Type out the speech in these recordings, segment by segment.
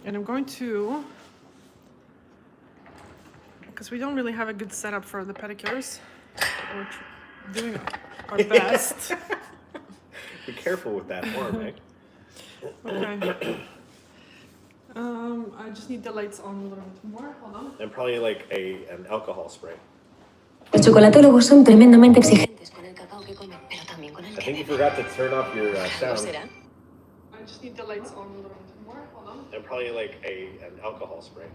And I'm going to, because we don't really have a good setup for the pedicures, we're doing our best. Be careful with that arm, eh? Okay. I just need the lights on a little bit more. Hold on. And probably like an alcohol spray. Los chocolatólogos son tremendamente exigentes con el cacao que comen, pero también con el I think you forgot to turn off your sound. I just need the lights on a little bit more. Hold on. And probably like an alcohol spray.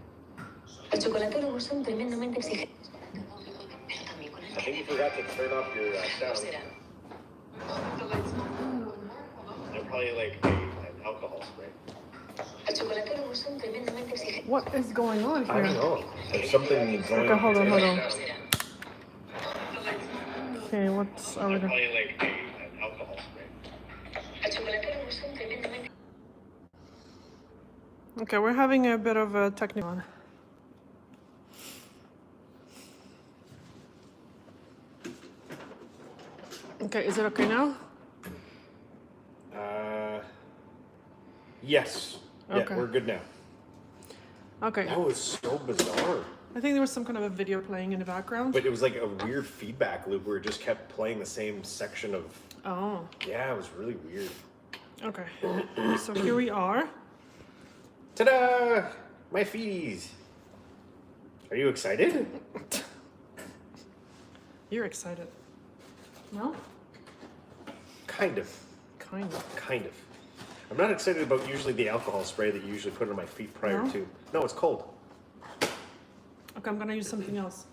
Los chocolatólogos son tremendamente exigentes con el cacao que comen, pero también con el I think you forgot to turn off your sound. The lights on a little bit more. Hold on. And probably like an alcohol spray. Los chocolatólogos son tremendamente exigentes. What is going on here? I don't know. There's something going Okay, hold on, hold on. on. Okay, what's our... Probably like an alcohol spray. Los chocolatólogos son tremendamente. Okay, we're having a bit of a technical. Okay, is it okay now? Yes. Okay. Yeah, we're good now. Okay. That was so bizarre. I think there was some kind of a video playing in the background. But it was like a weird feedback loop where it just kept playing the same section of... Oh. Yeah, it was really weird. Okay. So here we are. Ta-da! My feeties. Are you excited? You're excited. No? Kind of. Kind of. Kind of. I'm not excited about usually the alcohol spray that you usually put on my feet prior No? to. No, it's cold. Okay, I'm gonna use something else.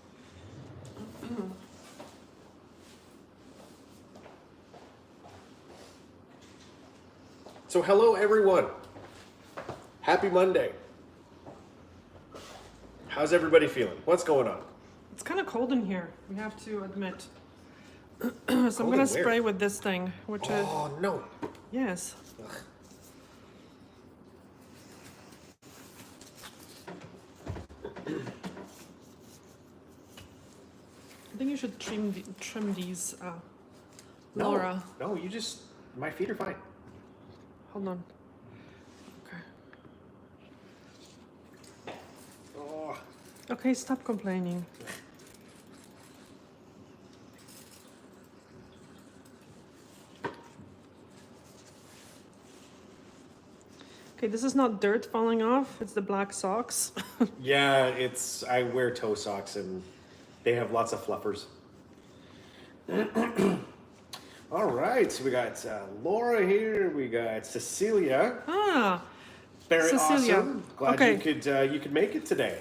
So hello everyone. Happy Monday. How's everybody feeling? What's going on? It's kind of cold in here, we have to admit. So I'm Cold gonna in where? spray with this thing, which is... Oh no. Yes. Ugh. I think you should trim these, No, Laura. No, you just... My feet are fine. Hold on. Okay. Oh. Okay, stop complaining. Okay, this is not dirt falling off, it's the black socks. Yeah, it's... I wear toe socks and they have lots of fluffers. All right, so we got Laura here. We got Cecilia. Ah, Very Cecilia. awesome. Glad Okay. you could make it today.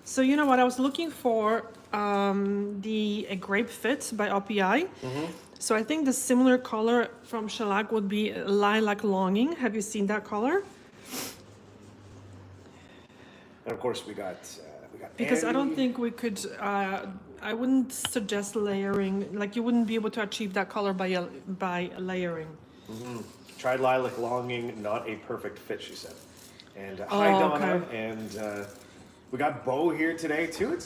so you know what, I was looking for a Grape Fit by OPI. So I think the similar color from Shellac would be Lilac Longing. Have you seen that color? And of course we got Because I don't Annie. think we could, I wouldn't suggest layering, like you wouldn't be able to achieve that color by layering. Tried Lilac Longing, not a perfect fit, she said. And hi Donna, okay. and we got Bo here today too.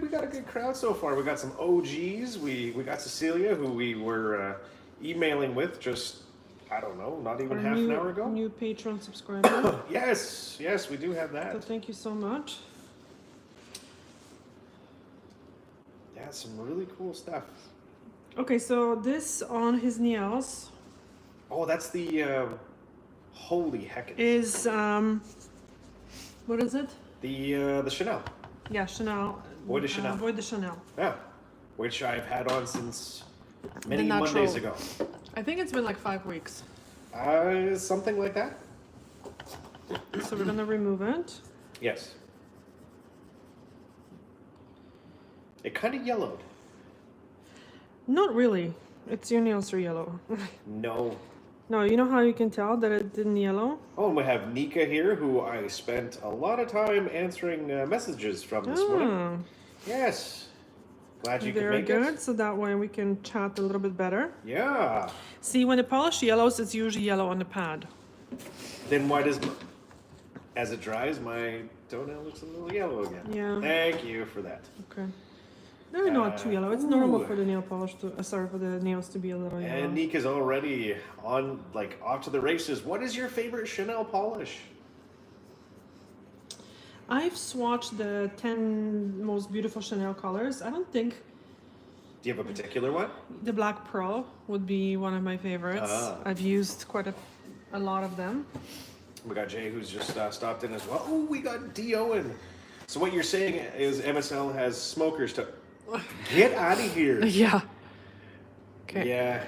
We got a good crowd so far. We got some OGs. We got Cecilia, who we were emailing with just, I don't know, not even half an hour ago. New Patreon subscriber. Yes, we do have So that. thank you so much. Yeah, some really cool stuff. Okay, so this on his nails Oh, that's the holy heck! is, what is it? The Chanel. Yeah, Chanel. Bois de Chanel. Bois de Chanel. Yeah, which I've had on since many The natural. Mondays ago. I think it's been like 5 weeks. Something like that. So we're gonna remove it. Yes. It kind of yellowed. Not really. It's your nails are yellow. No. No, you know how you can tell that it didn't yellow? Oh, and we have Ncla here, who I spent a lot of time answering messages from this morning. Yes. Glad you could Very make good. it. So that way we can chat a little bit better. Yeah. See, when the polish yellows, it's usually yellow on the pad. Then why does, as it dries, my toenail looks a little yellow again? Yeah. Thank you for that. Okay. They're not too yellow. It's normal ooh. for the nail polish to, for the nails to be a little yellow. And Nick is already on, off to the races. What is your favorite Chanel polish? I've swatched the 10 most beautiful Chanel colors. I don't think Do you have a particular one? the Black Pearl would be one of my favorites. Ah. I've used quite a lot of them. We got Jay, who's just stopped in as well. Oh, we got D. Owen. So what you're saying is MSL has smokers to get out of here. Yeah. Okay. Yeah.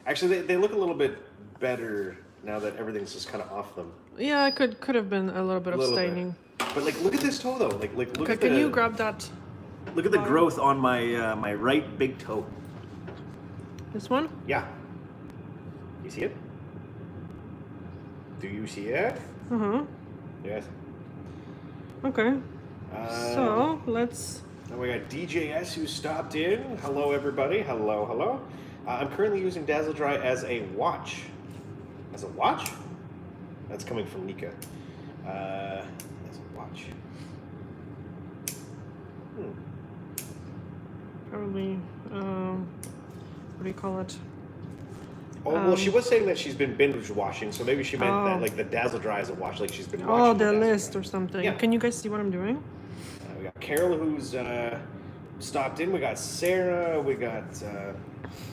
Actually, they look a little bit better now that everything's just kind of off them. Yeah, it could have been a little bit of Little bit. staining. But like, look at this toe though. Like look Okay, at can the, you grab that? look at the growth on my my right big toe. This one? Yeah. You see it? Do you see it? Uh-huh. Yes. Okay. So let's. Now we got DJS who stopped in. Hello everybody. Hello, hello. I'm currently using Dazzle Dry as a watch. As a watch? That's coming from Ncla. As a watch. Probably, what do you call it? Oh, well, she was saying that she's been binge washing, so maybe she meant that Oh. like the Dazzle Dry as a watch, like she's been Oh, watching the Dazzle list Dry. or something. Yeah. Can you guys see what I'm doing? We got Carol who's stopped in. We got Sarah. We got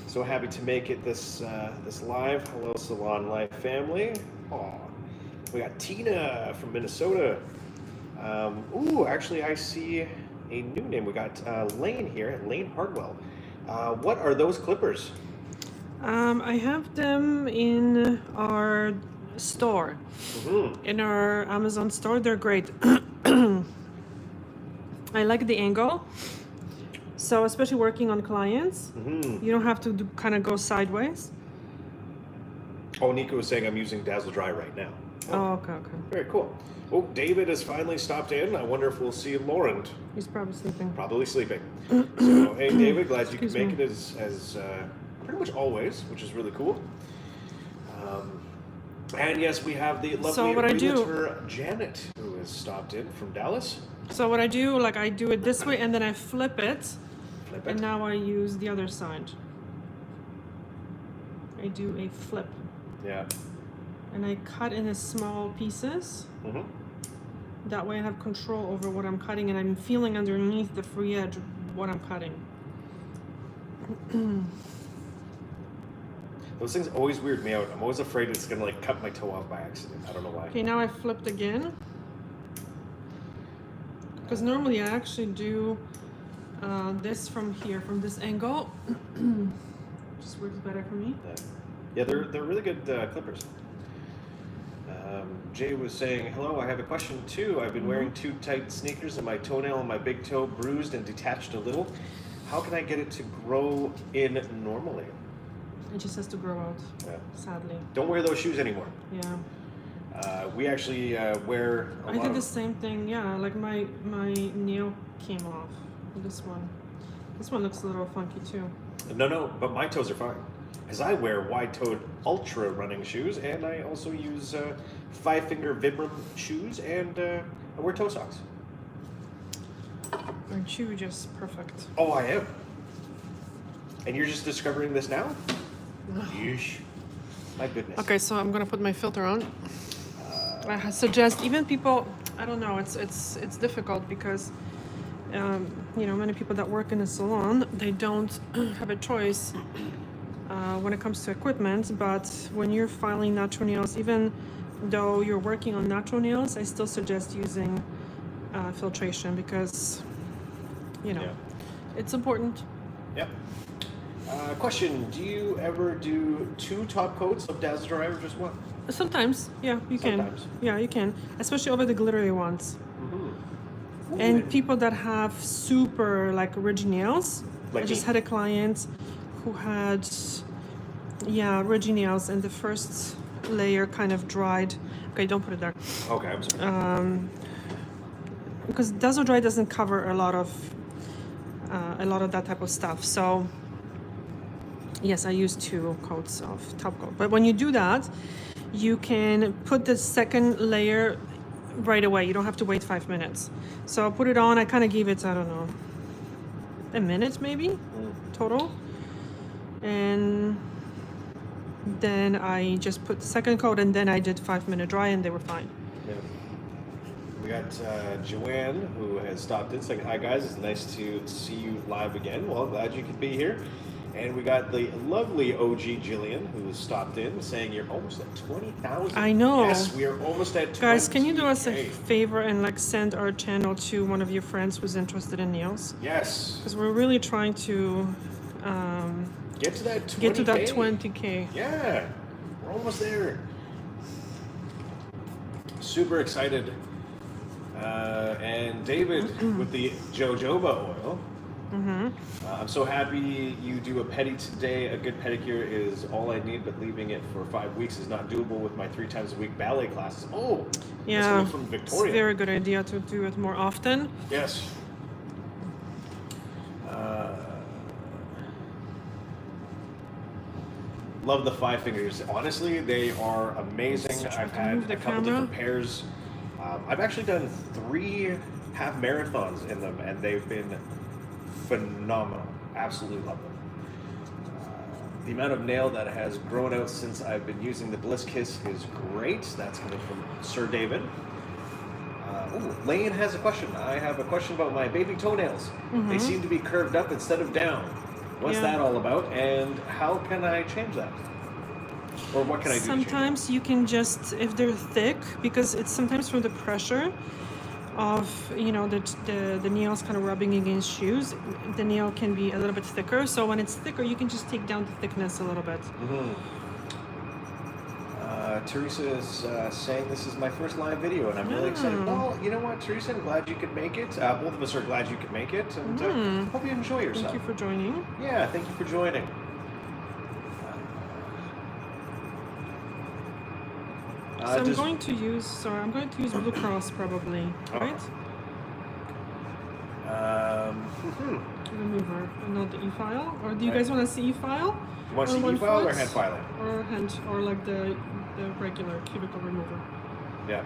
so happy to make it this this live. Hello, Salon Life family. Aw. We got Tina from Minnesota. Ooh, actually, I see a new name. We got Lane here, Lane Hardwell. What are those clippers? I have them in our store. In our Amazon store, they're great. I like the angle. So especially working on clients, you don't have to kind of go sideways. Oh, Nico was saying I'm using Dazzle Dry right now. Oh, okay. Very cool. Oh, David has finally stopped in. I wonder if we'll see Lauren. He's probably sleeping. Probably sleeping. So, hey, David, glad you could Excuse make me. it as pretty much always, which is really cool. And yes, we have the lovely So what I do- realtor Janet, who has stopped in from Dallas. So what I do, like I do it this way and then I flip it. Flip And it. now I use the other side. I do a flip. Yeah. And I cut in a small pieces. hmm That way I have control over what I'm cutting and I'm feeling underneath the free edge what I'm cutting. Those things always weird me out. I'm always afraid it's gonna like cut my toe off by accident. I don't know why. Okay, now I flipped again. Because normally I actually do this from here, from this angle. Just works better for me. Yeah, they're really good clippers. Jay was saying, hello, I have a question too. I've been wearing too tight sneakers and my toenail and my big toe bruised and detached a little. How can I get it to grow in normally? It just has to grow out, Yeah. sadly. Don't wear those shoes anymore. Yeah. We actually wear a I lot did of... the same thing, yeah. Like my nail came off. This one. This one looks a little funky too. No, but my toes are fine. Because I wear wide-toed ultra running shoes, and I also use 5-finger Vibram shoes, and I wear toe socks. Aren't you just perfect? Oh, I am. And you're just discovering this now? Yeesh. My goodness. Okay, so I'm gonna put my filter on. I suggest even people. I don't know. It's difficult because you know, many people that work in a salon, they don't have a choice when it comes to equipment. But when you're filing natural nails, even though you're working on natural nails, I still suggest using filtration because you know it's important. Yep. Question, do you ever do 2 top coats of Dazzle Dry or just 1? Sometimes, yeah, you can. Sometimes. Yeah, you can, especially over the glittery ones. Ooh, And people that have super like ridgy nails. Like I just me. had a client who had, yeah, ridgy nails, and the first layer kind of dried. Okay, don't put it there. Okay, I'm sorry. Because Dazzle Dry doesn't cover a lot of that type of stuff. So yes, I use 2 coats of top coat. But when you do that, you can put the second layer right away. You don't have to wait 5 minutes. So I'll put it on. I kind of gave it, I don't know, a minute maybe total. And then I just put the second coat, and then I did 5-minute dry, and they were fine. Yeah. We got Joanne, who has stopped in, saying, hi guys, it's nice to see you live again. Well, glad you could be here. And we got the lovely OG Jillian, who has stopped in, saying you're almost at 20,000. I know. Yes, we are almost at 20,000. Guys, can you do us a favor and like send our channel to one of your friends who's interested in nails? Yes. Because we're really trying to get to that 20K. get to that 20K. Yeah, we're almost there. Super excited. And David with the jojoba oil. I'm so happy you do a pedi today. A good pedicure is all I need, but leaving it for 5 weeks is not doable with my 3 times a week ballet classes. Oh, yeah, that's coming from Victoria. It's a very good idea to do it more often. Yes. Love the 5 fingers. Honestly, they are amazing. I've had a couple different pairs. I've actually done 3 half marathons in them, and they've been phenomenal. Absolutely love them. The amount of nail that has grown out since I've been using the Bliss Kiss is great. That's coming from Sir David. Lane has a question. I have a question about my baby toenails. They seem to be curved up instead of down. What's that all about, and how can I change that? Or what can I do? Sometimes you can just, if they're thick, because it's sometimes from the pressure of, you know, the nails kind of rubbing against shoes, the nail can be a little bit thicker. So when it's thicker, you can just take down the thickness a little bit. Teresa is saying this is my first live video, and I'm really excited. Well, you know what, Teresa, I'm glad you could make it. Both of us are glad you could make it, and hope you enjoy yourself. Thank you for joining. Yeah, thank you for joining. So I'm going to use Blue Cross probably, right? Remover, and not the EFILE. Or do you guys want to see EFILE? You want to see EFILE or hand filing? Or hand, or like the regular cuticle remover. Yeah.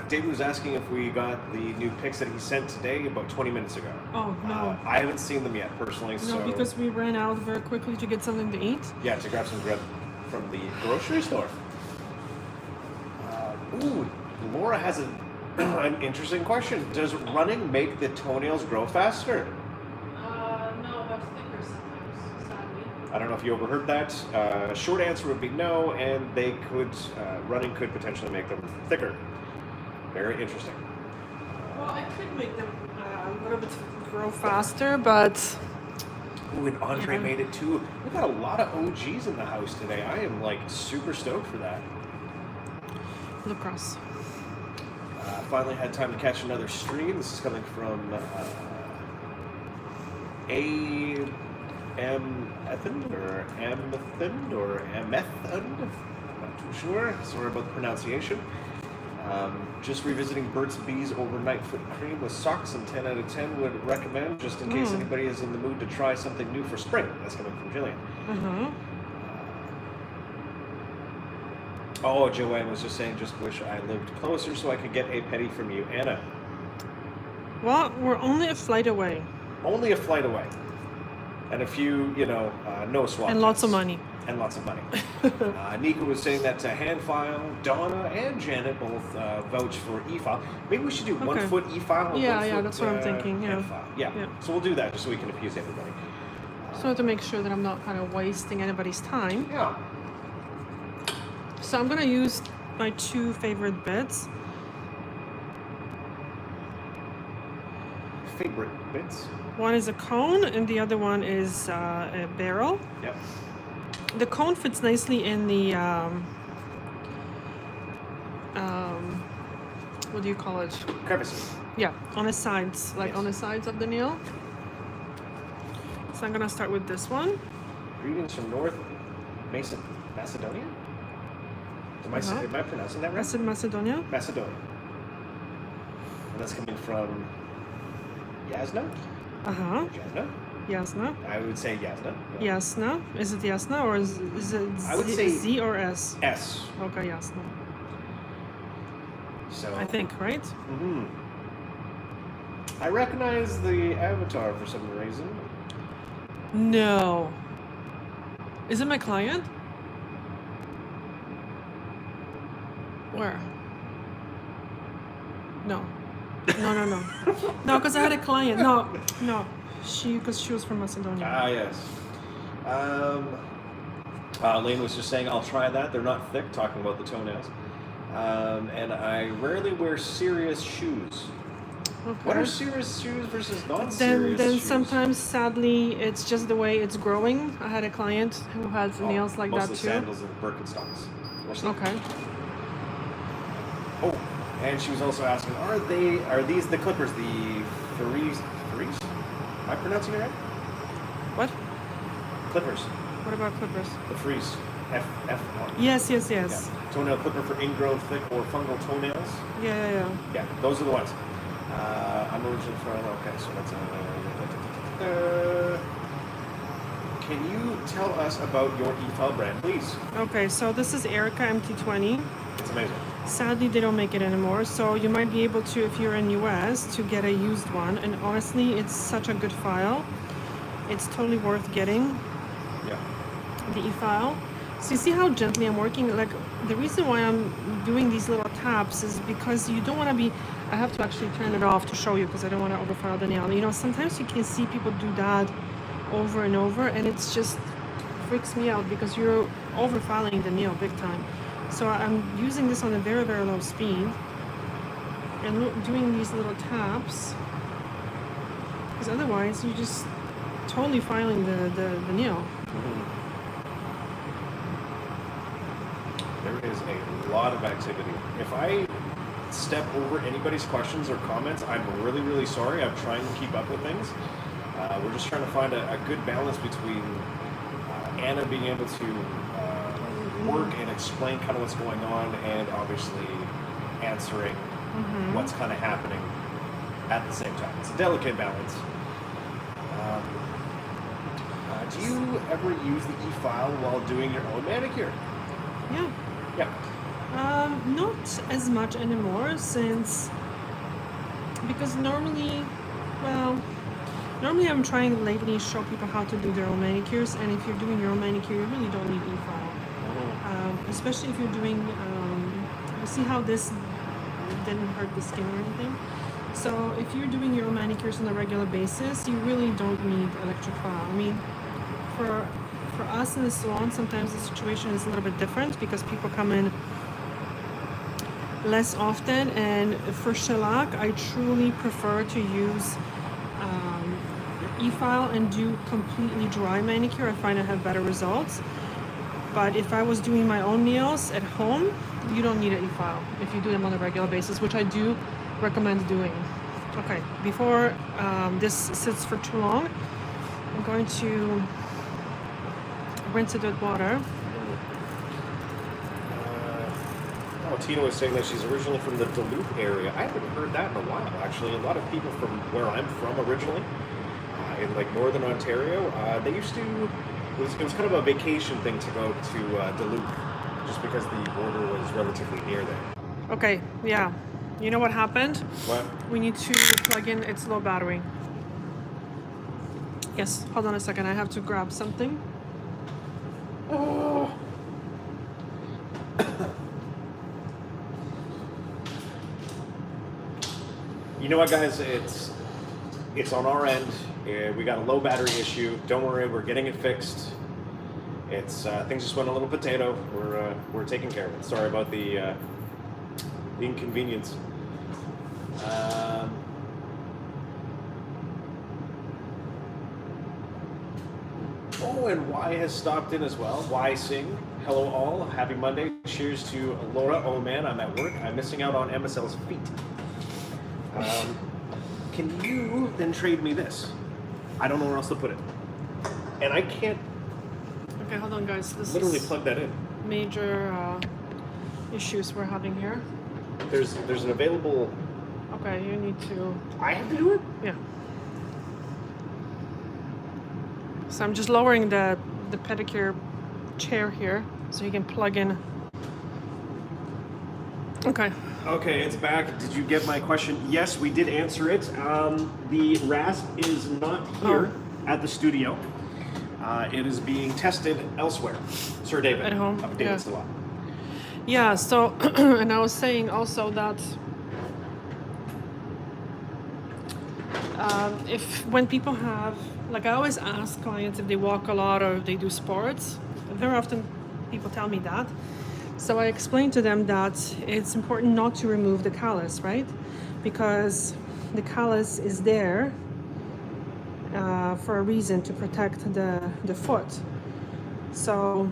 David was asking if we got the new pics that he sent today about 20 minutes ago. Oh, no. I haven't seen them yet, personally. No, because we ran out very quickly to get something to eat. Yeah, to grab some bread from the grocery store. Laura has an interesting question. Does running make the toenails grow faster? No, but thicker sometimes, sadly. I don't know if you overheard that. Short answer would be no, and they could, running could potentially make them thicker. Very interesting. Well, I could make them a little bit grow faster, but... Ooh, and Andre made it too. We've got a lot of OGs in the house today. I am like super stoked for that. Blue Cross. Finally had time to catch another stream. This is coming from Amethend or Amethend. I'm not too sure. Sorry about the pronunciation. Just revisiting Burt's Bees Overnight Foot Cream with socks, and 10 out of 10 would recommend, just in case anybody is in the mood to try something new for spring. That's coming from Jillian. Oh, Joanne was just saying, just wish I lived closer so I could get a pedi from you, Anna. Well, we're only a flight away. Only a flight away. And a few, no swap And lots of money. And lots of money. Ncla was saying that hand file, Donna and Janet both vouch for EFILE. Maybe we should do 1 foot EFILE. Yeah, that's what I'm thinking. Yeah. So we'll do that just so we can appease everybody. So to make sure that I'm not kind of wasting anybody's time. Yeah. So I'm gonna use my 2 favorite bits. Favorite bits? One is a cone, and the other one is a barrel. Yep. The cone fits nicely in the what do you call it? Crevices. Yeah, on the sides, on the sides of the nail. So I'm gonna start with this one. Greetings from North Macedonia? Am I pronouncing that right? Macedonia. Macedonia. And that's coming from Yasna? Yasna? Yasna. I would say Yasna. Yeah. Yasna. Is it Yasna or is it I would say Z or S? S. Okay, Yasna. So I think, right? I recognize the avatar for some reason. No. Is it my client? Where? No. No. No, because I had a client. No. Because she was from Macedonia. Ah, yes. Lane was just saying, I'll try that. They're not thick, talking about the toenails. And I rarely wear serious shoes. Okay. What are serious shoes versus non-serious Then shoes? sometimes, sadly, it's just the way it's growing. I had a client who has nails like that mostly too. sandals and Birkenstocks. Mostly. Okay. Oh, and she was also asking, are these the clippers, the Freeze? Am I pronouncing it right? What? Clippers. What about clippers? The Freeze. F1. Yes. Yeah. Toenail clipper for ingrown, thick, or fungal toenails. Yeah. Yeah, those are the ones. I'm originally from. Okay, so that's. Can you tell us about your EFILE brand, please? Okay, so this is Erica MT20. It's amazing. Sadly, they don't make it anymore, so you might be able to, if you're in US, to get a used one. And honestly, it's such a good file. It's totally worth getting. Yeah. The EFILE. So you see how gently I'm working? Like, the reason why I'm doing these little taps is because you don't want to be... I have to actually turn it off to show you because I don't want to overfile the nail. You know, sometimes you can see people do that over and over, and it's just freaks me out because you're overfiling the nail big time. So I'm using this on a very, very low speed and doing these little taps because otherwise you're just totally filing the nail. There is a lot of activity. If I step over anybody's questions or comments, I'm really, really sorry. I'm trying to keep up with things. We're just trying to find a good balance between Anna being able to work and explain kind of what's going on, and obviously answering what's kind of happening at the same time. It's a delicate balance. Do you ever use the EFILE while doing your own manicure? Yeah. Yeah. Not as much anymore because normally I'm trying lately to show people how to do their own manicures, and if you're doing your own manicure, you really don't need EFILE. Especially if you're doing, you see how this didn't hurt the skin or anything? So if you're doing your own manicures on a regular basis, you really don't need electric file. I mean, for us in the salon, sometimes the situation is a little bit different because people come in less often, and for shellac, I truly prefer to use EFILE and do completely dry manicure. I find I have better results. But if I was doing my own nails at home, you don't need an EFILE if you do them on a regular basis, which I do recommend doing. Okay, before this sits for too long, I'm going to rinse it with water. Tina was saying that she's originally from the Duluth area. I haven't heard that in a while, actually. A lot of people from where I'm from originally, in like northern Ontario, they used to, it was kind of a vacation thing to go to Duluth, just because the border was relatively near there. Okay, yeah. You know what happened? What? We need to plug in its low battery. Yes, hold on a second. I have to grab something. Oh. You know what, guys? It's on our end. We got a low battery issue. Don't worry, we're getting it fixed. It's things just went a little potato. We're taking care of it. Sorry about the inconvenience. Oh, and Y has stopped in as well. Y Sing. Hello all. Happy Monday. Cheers to Laura. Oh man, I'm at work. I'm missing out on MSL's feet. Can you then trade me this? I don't know where else to put it. And I can't Okay, hold on, guys. This literally is plug that in. major issues we're having here. There's an available... Okay, you need to... I have to do it? Yeah. So I'm just lowering the pedicure chair here so you can plug in. Okay. Okay, it's back. Did you get my question? Yes, we did answer it. The rasp is not here at the studio. It is being tested elsewhere. Sir David. At home, Of David yeah. Salon. Yeah, so, and I was saying also that if when people have, like I always ask clients if they walk a lot or if they do sports. Very often people tell me that. So I explain to them that it's important not to remove the callus, right? Because the callus is there for a reason, to protect the foot. So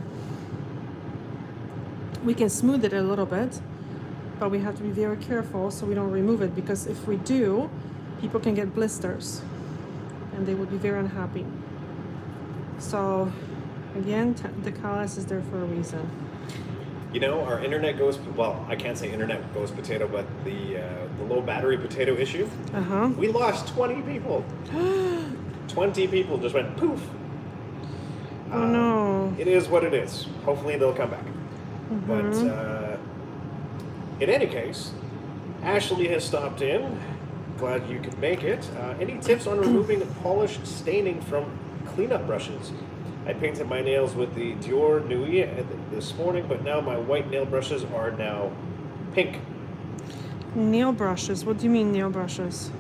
we can smooth it a little bit, but we have to be very careful so we don't remove it, because if we do, people can get blisters and they would be very unhappy. So again, the callus is there for a reason. You know, our internet goes, well, I can't say internet goes potato, but the low battery potato issue, we lost 20 people. 20 people just went poof. Oh no. It is what it is. Hopefully they'll come back. But in any case, Ashley has stopped in. Glad you could make it. Any tips on removing polish staining from cleanup brushes? I painted my nails with the Dior Nuit this morning, but now my white nail brushes are now pink. Nail brushes? What do you mean nail brushes?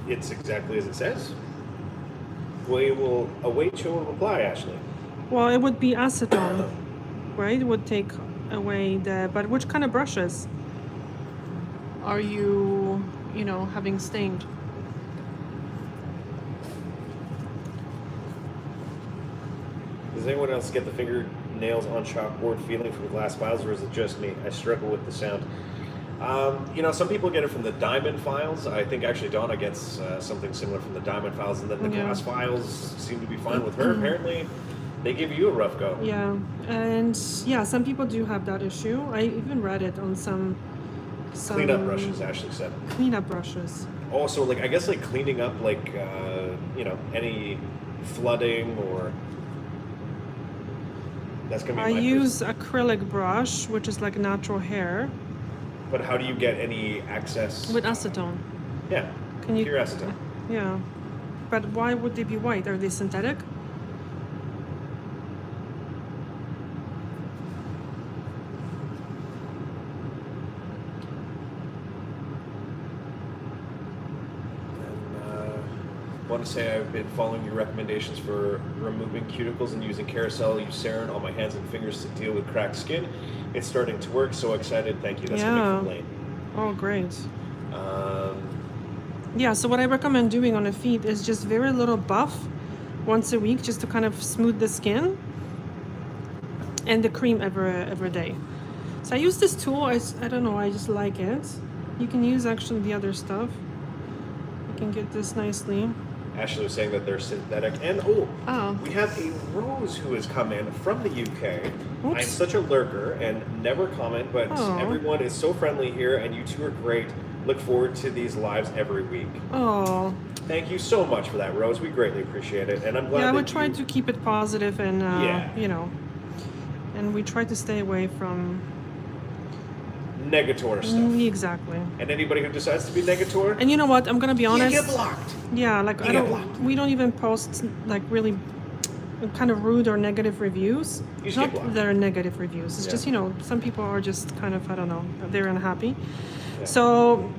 It's exactly as it says. We will await your reply, Ashley. Well, it would be acetone, right? It would take away the... But which kind of brushes are you, having stained? Does anyone else get the fingernails on chalkboard feeling from glass files, or is it just me? I struggle with the sound. Some people get it from the diamond files. I think actually Donna gets something similar from the diamond files, and then the glass files seem to be fine with her. Apparently, they give you a rough go. Yeah, and some people do have that issue. I even read it on some cleanup brushes, Ashley said. Cleanup brushes. Oh, so I guess cleaning up any flooding or... That's gonna be I use acrylic brush, which is like natural hair. But how do you get any access? With acetone. Yeah. Can you? Pure acetone. Yeah. But why would they be white? Are they synthetic? I want to say I've been following your recommendations for removing cuticles and using Carousel Eucerin on my hands and fingers to deal with cracked skin. It's starting to work, so excited. Thank you. That's coming from Lane. Oh, great. So what I recommend doing on the feet is just very little buff once a week, just to kind of smooth the skin, and the cream every day. So I use this tool. I don't know, I just like it. You can use actually the other stuff. You can get this nicely. Ashley was saying that they're synthetic. And we have a Rose who has come in from the UK. Oops. I'm such a lurker and never comment, but everyone is so friendly here, and you two are great. Look forward to these lives every week. Oh. Thank you so much for that, Rose. We greatly appreciate it, and I'm glad. Yeah, I would try to keep it positive, and and we try to stay away from negator stuff. Exactly. And anybody who decides to be negator. And you know what? I'm gonna be honest. You get blocked. Yeah, we don't even post really kind of rude or negative reviews. You Not that they're negative reviews. It's just, some people are just kind of, I don't know, they're unhappy. Yeah. So,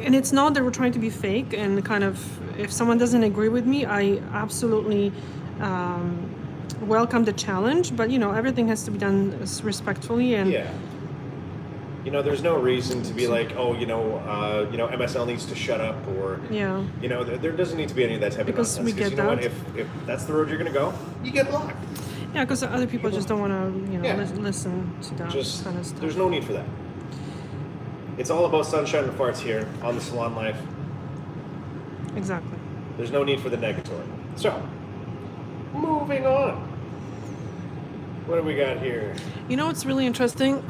and it's not that we're trying to be fake, and kind of, if someone doesn't agree with me, I absolutely welcome the challenge, but everything has to be done respectfully, and there's no reason to be like, MSL needs to shut up, or there doesn't need to be any of that type because of nonsense. We get that. If that's the road you're gonna go, you get blocked. Yeah, because other people just don't want to, listen to that kind of stuff. There's no need for that. It's all about sunshine and farts here on the Salon Life. Exactly. There's no need for the negatory. So, moving on. What do we got here? It's really interesting.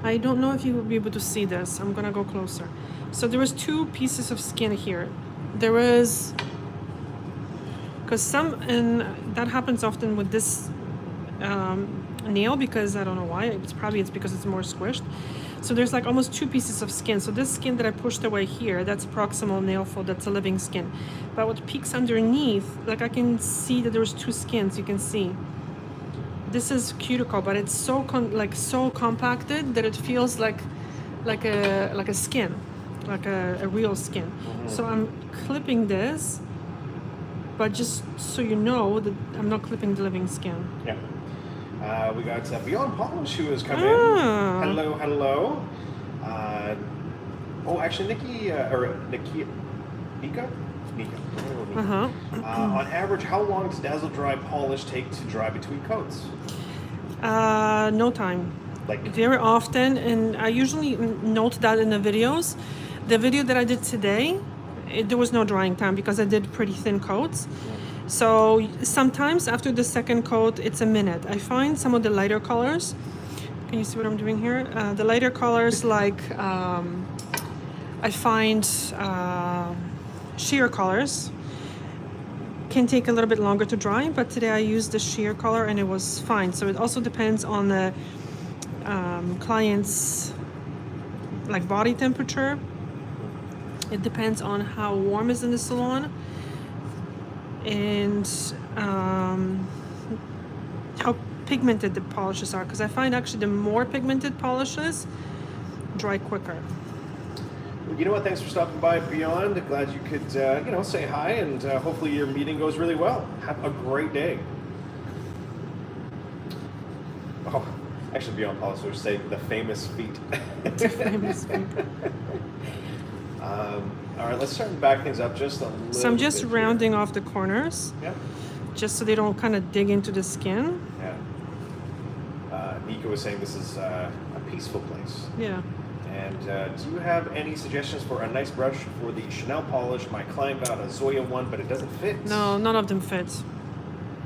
I don't know if you will be able to see this. I'm gonna go closer. So there was 2 pieces of skin here. There was, and that happens often with this nail, because I don't know why. It's because it's more squished. So there's almost 2 pieces of skin. So this skin that I pushed away here, that's proximal nail fold, that's a living skin. But what peeks underneath, I can see that there's 2 skins, you can see. This is cuticle, but it's so so compacted that it feels like a skin. like a real skin. So I'm clipping this, but just so you know that I'm not clipping the living skin. Yeah. We got Beyond Polish who has come in. Ah. Hello, hello. Actually, Nika? Nika. On average, how long does Dazzle Dry Polish take to dry between coats? No time. Like Very often, and I usually note that in the videos. The video that I did today, there was no drying time because I did pretty thin coats. So sometimes after the second coat, it's a minute. I find some of the lighter colors. Can you see what I'm doing here? The lighter colors, like I find sheer colors can take a little bit longer to dry, but today I used the sheer color and it was fine. So it also depends on the client's like body temperature. It depends on how warm is in the salon and how pigmented the polishes are, because I find actually the more pigmented polishes dry quicker. You know what? Thanks for stopping by, Beyond. Glad you could, say hi, and hopefully your meeting goes really well. Have a great day. Oh, actually, Beyond Polish was saying the famous feet. The famous feet. All right, let's start and back things up just a little bit. So I'm just here. rounding off the corners, Yeah. just so they don't kind of dig into the skin. Yeah. Nika was saying this is a peaceful place. Yeah. And do you have any suggestions for a nice brush for the Chanel polish? My client got a Zoya one, but it doesn't fit. No, none of them fit.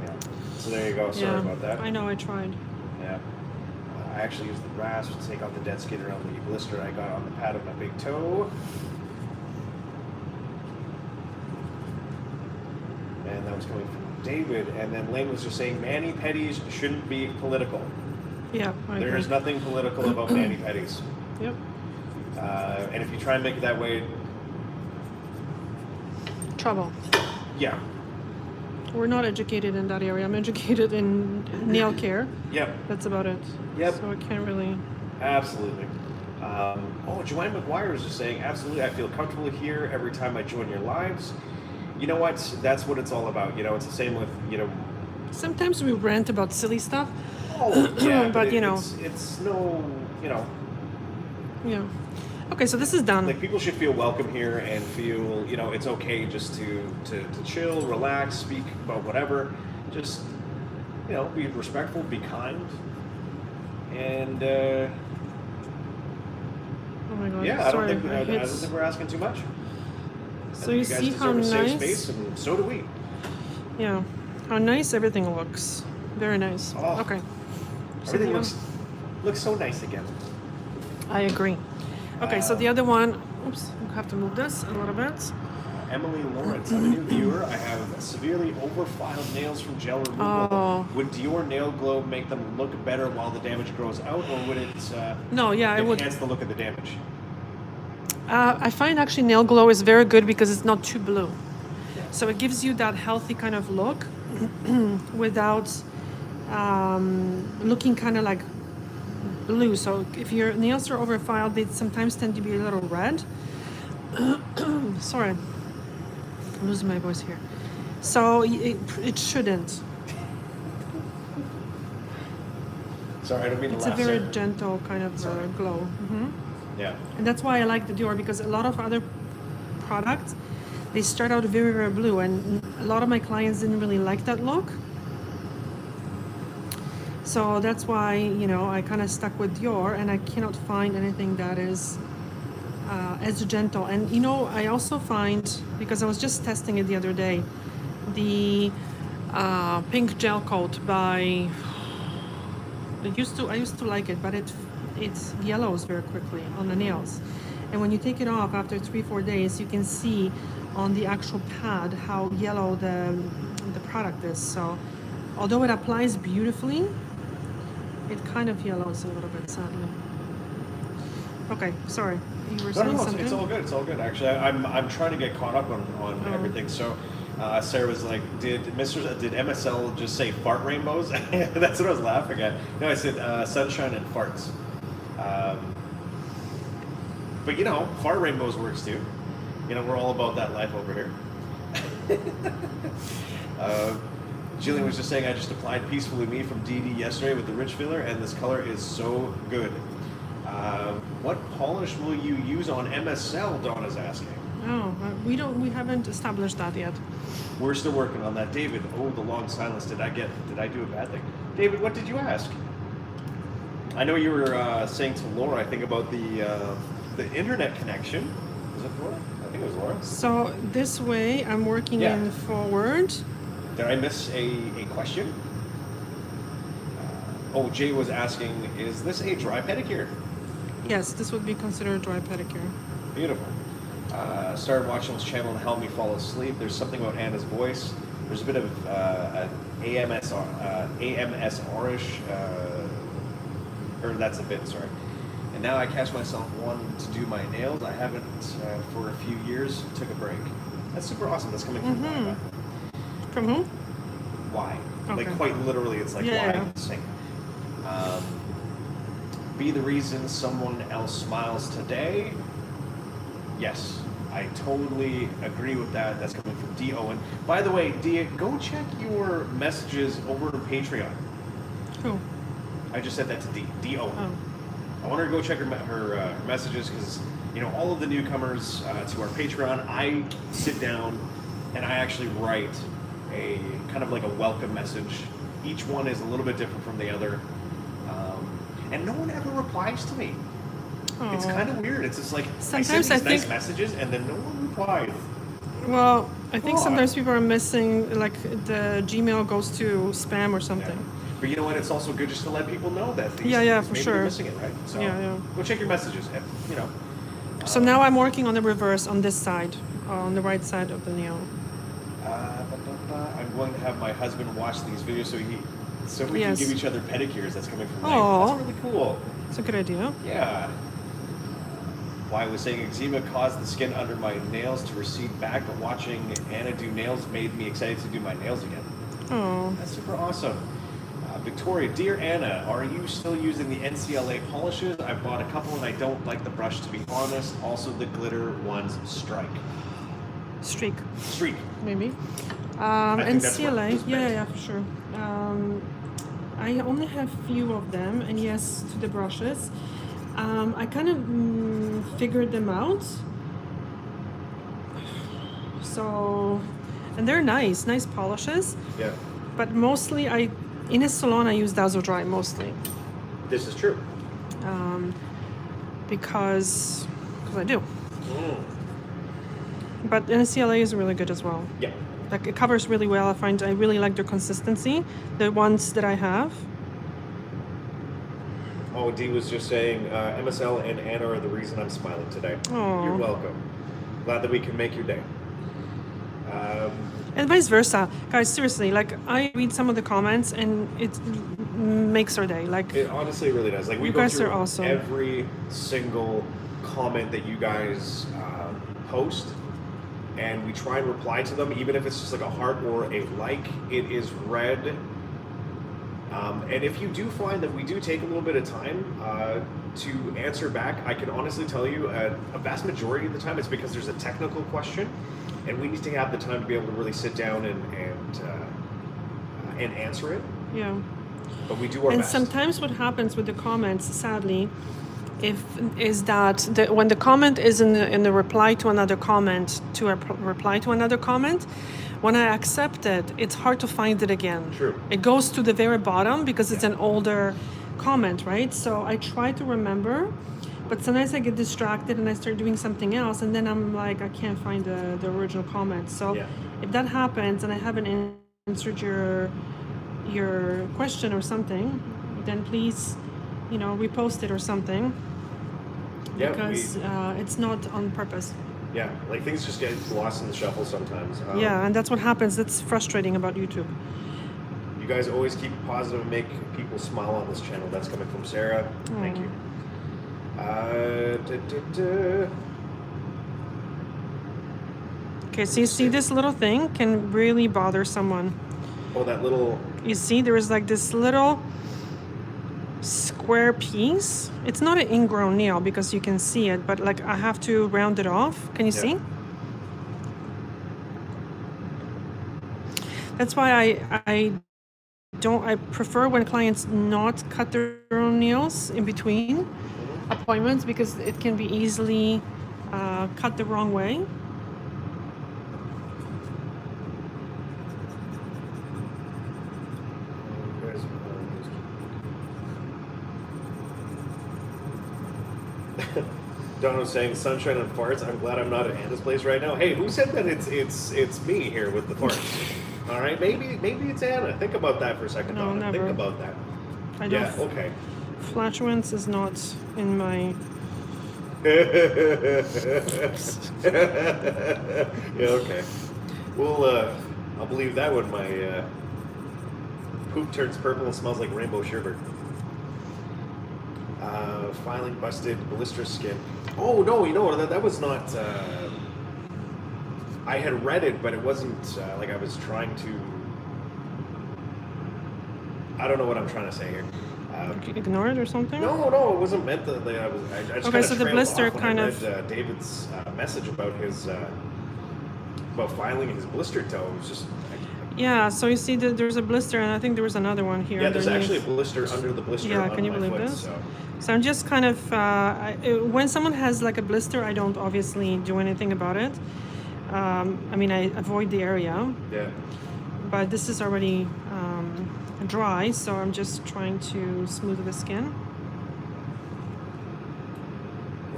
Yeah. So there you go. Sorry about that. I know, I tried. Yeah. I actually used the rasp to take out the dead skin around the blister I got on the pad of my big toe. And that was coming from David. And then Lane was just saying mani-pedis shouldn't be political. Yeah, I There agree. is nothing political about mani-pedis. Yep. And if you try and make it that way, Trouble. yeah. We're not educated in that area. I'm educated in nail care. Yep. That's about it. Yep. So I can't really. Absolutely. Joanne McGuire is just saying, absolutely, I feel comfortable here every time I join your lives. You know what? That's what it's all about. You know, it's the same with, Sometimes we rant about silly stuff. oh, yeah, But, it's no, Yeah. Okay, so this is done. like people should feel welcome here and feel, it's okay just to chill, relax, speak about whatever. Just, be respectful, be kind. And, Oh my god. yeah, I sorry. don't think we're asking too much. So I you think see guys how deserve a safe nice. space, and so do we. Yeah. How nice everything looks. Very nice. Oh. Okay. So Everything the- looks so nice again. I agree. Okay, so the other one. Oops. I have to move this a little bit. Emily Lawrence, I'm a new viewer. I have severely overfiled nails from gel removal. Oh. Would Dior Nail Glow make them look better while the damage grows out, or would it No, yeah, I would. enhance the look of the damage? I find actually Nail Glow is very good because it's not too blue. So it gives you that healthy kind of look without looking kind of like blue. So if your nails are overfiled, they sometimes tend to be a little red. Sorry, I'm losing my voice here. So it shouldn't. Sorry, I don't mean to It's a laugh. very Sarah. gentle kind of glow. Yeah. And that's why I like the Dior, because a lot of other products, they start out very, very blue, and a lot of my clients didn't really like that look. So that's why, I kind of stuck with Dior, and I cannot find anything that is as gentle. And, I also find, because I was just testing it the other day, the pink gel coat by, I used to like it, but it yellows very quickly on the nails. And when you take it off after 3-4 days, you can see on the actual pad how yellow the product is. So although it applies beautifully, it kind of yellows a little bit, sadly. Okay, sorry. You were saying something? It's all good. It's all good. Actually, I'm trying to get caught up on everything. So Sarah was like, did MSL just say fart rainbows? That's what I was laughing at. No, I said sunshine and farts. But you know, far rainbows works too. You know, we're all about that life over here. Jillian was just saying, I just applied Peacefully Me from DD yesterday with the Rich Filler, and this color is so good. What polish will you use on MSL? Donna's asking. Oh, we haven't established that yet. We're still working on that. David, oh, the long silence. Did I do a bad thing? David, what did you ask? I know you were saying to Laura, I think, about the internet connection. Was it Laura? I think it was Laura. So this way, I'm working Yeah. in forward. Did I miss a question? Oh, Jay was asking, is this a dry pedicure? Yes, this would be considered dry pedicure. Beautiful. Started watching this channel and helped me fall asleep. There's something about Anna's voice. There's a bit of an AMSR-ish, or that's a bit, sorry. And now I catch myself wanting to do my nails. I haven't for a few years. Took a break. That's super awesome. That's coming from Why. From who? Why? Okay. Like quite literally, it's like Yeah. why sing. Be the reason someone else smiles today. Yes, I totally agree with that. That's coming from D. Owen. By the way, D, go check your messages over to Patreon. Who? I just said that to D. D. Owen. Oh. I want her to go check her messages because, you know, all of the newcomers to our Patreon, I sit down and I actually write a kind of like a welcome message. Each one is a little bit different from the other. And no one ever replies to me. Oh. It's kind of weird. It's just like Sometimes I I send these think- nice messages and then no one replies. Well, I think God. sometimes people are missing, like the Gmail goes to spam or something. But you know what? It's also good just to let people know that these Yeah, things, for maybe sure. they're missing it, right? So Yeah. go check your messages and, you know. So now I'm working on the reverse on this side, on the right side of the nail. I'm going to have my husband watch these videos so we Yes. can give each other pedicures. That's coming from Mike. Aw. That's really cool. It's a good idea. Yeah. Why I was saying eczema caused the skin under my nails to recede back, but watching Anna do nails made me excited to do my nails again. Oh, That's super awesome. Victoria, dear Anna, are you still using the Ncla polishes? I bought a couple and I don't like the brush, to be honest. Also, the glitter ones strike. streak, Streak. maybe. I think And that's what CLA, was meant. yeah, for sure. I only have few of them, and yes, to the brushes. I kind of figured them out. So, and they're nice polishes. Yeah. But mostly, in a salon, I use Dazzle Dry mostly. This is true. Because I do. But NCLA is really good as well. Yeah. Like it covers really well. I really like their consistency. The ones that I have. Oh, Dee was just saying, MSL and Anna are the reason I'm smiling today. Aw. You're welcome. Glad that we can make your day. And vice versa. Guys, seriously, like I read some of the comments and it makes our day. Like It honestly really does. Like we You go guys through are awesome. every single comment that you guys post, and we try and reply to them, even if it's just like a heart or a like. It is read. And if you do find that we do take a little bit of time to answer back, I can honestly tell you a vast majority of the time it's because there's a technical question, and we need to have the time to be able to really sit down and answer it. yeah. But we do our And best. sometimes what happens with the comments, sadly, is that when the comment is in the reply to another comment reply to another comment, when I accept it, it's hard to find it again. True. It goes to the very bottom because it's an older comment, right? So I try to remember, but sometimes I get distracted and I start doing something else, and then I'm like, I can't find the original comment. So Yeah. if that happens and I haven't answered your question or something, then please, repost it or something. Yeah, Because it's not on purpose. Yeah, like things just get lost in the shuffle sometimes. Yeah, and that's what happens. That's frustrating about YouTube. You guys always keep it positive and make people smile on this channel. That's coming from Sarah. Thank you. Okay, so you see this little thing can really bother someone. Oh, that little. You see, there is like this little square piece. It's not an ingrown nail because you can see it, but like I have to round it off. Can you Yeah. see? That's why I prefer when clients not cut their own nails in between appointments because it can be easily cut the wrong way. Don was saying sunshine and farts. I'm glad I'm not at Anna's place right now. Hey, who said that it's me here with the farts? All right, maybe it's Anna. Think about that for a second, No, Donna. never. Think about that. I don't. Yeah, okay. Flatulence is not in my. Yeah, okay. Well, I'll believe that when my poop turns purple and smells like rainbow sherbet. Filing busted, blister skin. Oh no, you know what? That was not. I had read it, but it wasn't like I was trying to. I don't know what I'm trying to say here. Ignore it or something? No, it wasn't meant that. I just Okay, so the blister kind of. David's message about his about filing his blister toe. It was just. Yeah, so you see that there's a blister, and I think there was another one here. Yeah, there's underneath. actually a blister under the blister. Yeah, on can you my believe foot, this? So. So I'm just kind of when someone has like a blister, I don't obviously do anything about it. I mean, I avoid the area. Yeah. But this is already dry, so I'm just trying to smooth the skin.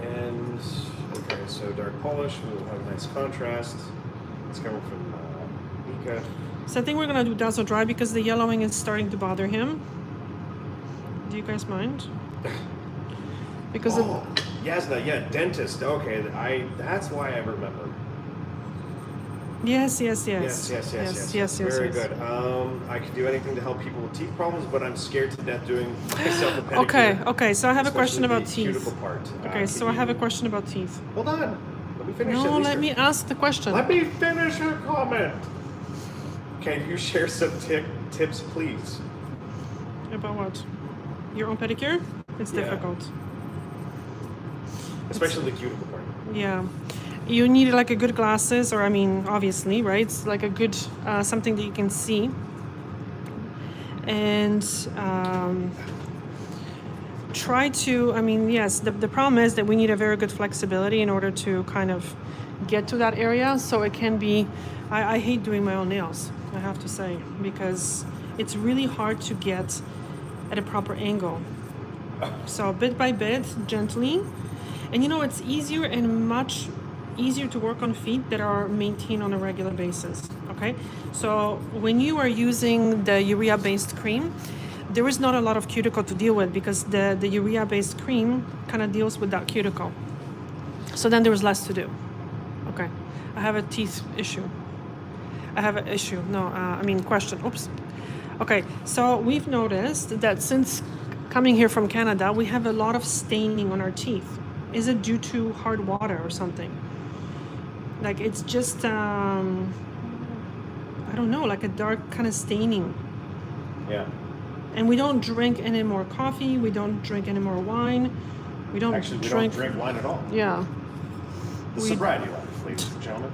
And okay, so dark polish will have a nice contrast. It's coming from Ncla. So I think we're gonna do Dazzle dry because the yellowing is starting to bother him. Do you guys mind? Because Yasna, yeah, dentist. Okay, that's why I remember. Yes. Yes. Very good. I can do anything to help people with teeth problems, but I'm scared to death doing myself a pedicure. Okay. So I have a question especially about the teeth. cuticle part. Okay, so I have a question about teeth. Hold on. Let me finish. No, let me ask the question. Let me finish her comment. Can you share some tips, please? About what? Your own pedicure? It's Yeah. difficult. Especially the cuticle part. Yeah. You need like a good glasses, or I mean, obviously, right? It's like a good something that you can see. And try to, I mean, yes, the problem is that we need a very good flexibility in order to kind of get to that area. So it can be, I hate doing my own nails, I have to say, because it's really hard to get at a proper angle. So bit by bit, gently. And you know, it's easier and much easier to work on feet that are maintained on a regular basis, okay? So when you are using the urea-based cream, there is not a lot of cuticle to deal with because the urea-based cream kind of deals with that cuticle. So then there is less to do. Okay, I have a teeth issue. I have an issue, question, oops. Okay, so we've noticed that since coming here from Canada, we have a lot of staining on our teeth. Is it due to hard water or something? Like it's just, I don't know, like a dark kind of staining. Yeah. And we don't drink any more coffee. We don't drink any more wine. We don't Actually, we drink. don't drink wine at all. Yeah. The sobriety life, ladies and gentlemen.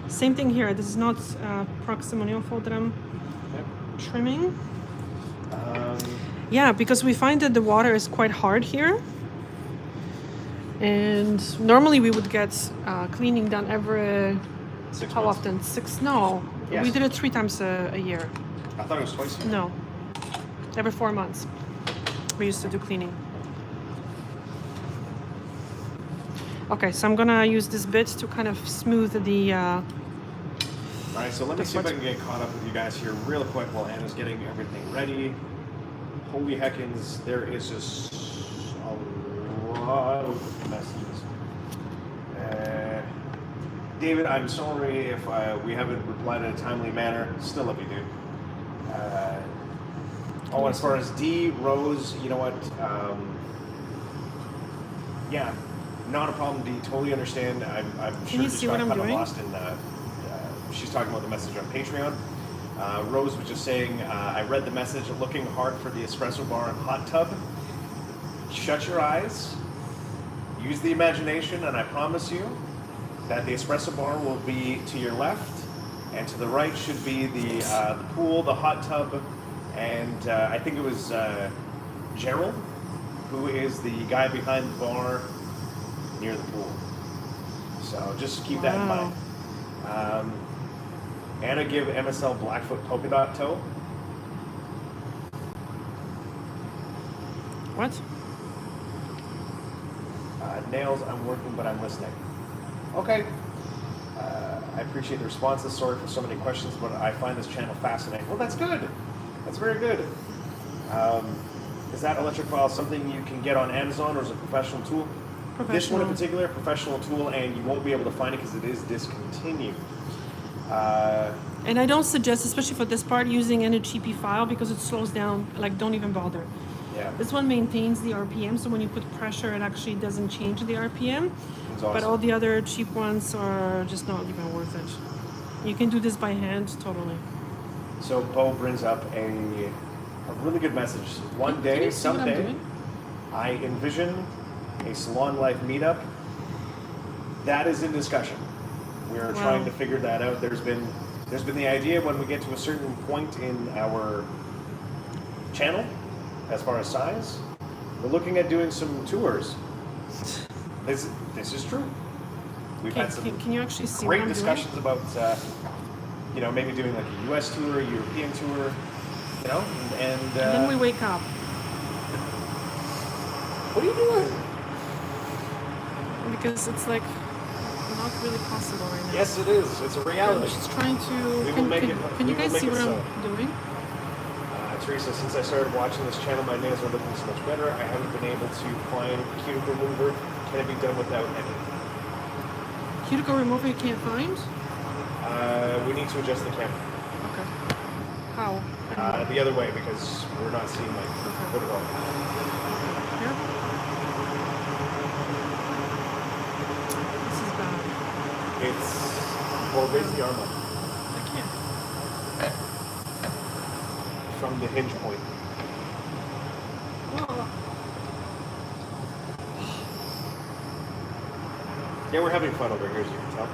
Same thing here. This is not proximal fold that I'm trimming. Yeah, because we find that the water is quite hard here. And normally we would get cleaning done every 6 how months. often? 6? No, Yes. we did it 3 times a year. I thought it was twice a year. No, every 4 months we used to do cleaning. Okay, so I'm gonna use this bit to kind of smooth the. All right, so let me see if I can get caught up with you guys here real quick while Anna's getting everything ready. Holy heckins, there is just a lot of messages. David, I'm sorry if we haven't replied in a timely manner. Still love you, dude. As far as D, Rose, you know what? Yeah, not a problem, D. Totally understand. I'm sure you just see got what I'm kind of doing? lost in. She's talking about the message on Patreon. Rose was just saying, I read the message, looking hard for the espresso bar and hot tub. Shut your eyes, use the imagination, and I promise you that the espresso bar will be to your left, and to the right should be the pool, the hot tub, and I think it was Gerald, who is the guy behind the bar near the pool. So just keep that in mind. Anna, give MSL Blackfoot polka dot toe. What? Nails, I'm working, but I'm listening. Okay. I appreciate the responses. Sorry for so many questions, but I find this channel fascinating. Well, that's good. That's very good. Is that electric file something you can get on Amazon, or is it a professional tool? This one in particular, professional tool, and you won't be able to find it because it is discontinued. And I don't suggest, especially for this part, using any cheapy file because it slows down. Like, don't even bother. Yeah. This one maintains the RPM, so when you put pressure, it actually doesn't change the RPM. It's awesome. But all the other cheap ones are just not even worth it. You can do this by hand, totally. So Bo brings up a really good message. One Can day, you see what I'm someday, doing? I envision a Salon Life meetup. That is in discussion. We are trying to figure that out. There's been the idea when we get to a certain point in our channel, as far as size, we're looking at doing some tours. This is true. We've had some Can you actually see great what I'm discussions about, maybe doing like a U.S. tour, a European tour, and then we wake up. what are you doing? Because it's like not really possible right now. Yes, it is. It's a reality. I'm just trying to. We will make it. Can you we will guys make see it what so. I'm doing? Teresa, since I started watching this channel, my nails are looking so much better. I haven't been able to find cuticle remover. Can it be done without any? Cuticle remover you can't find? We need to adjust the camera. Okay. How? The other way, because we're not seeing my foot at all. Here? This is bad. Raise the arm up I can't. from the hinge point. Oh. Yeah, we're having fun over here, as you can tell.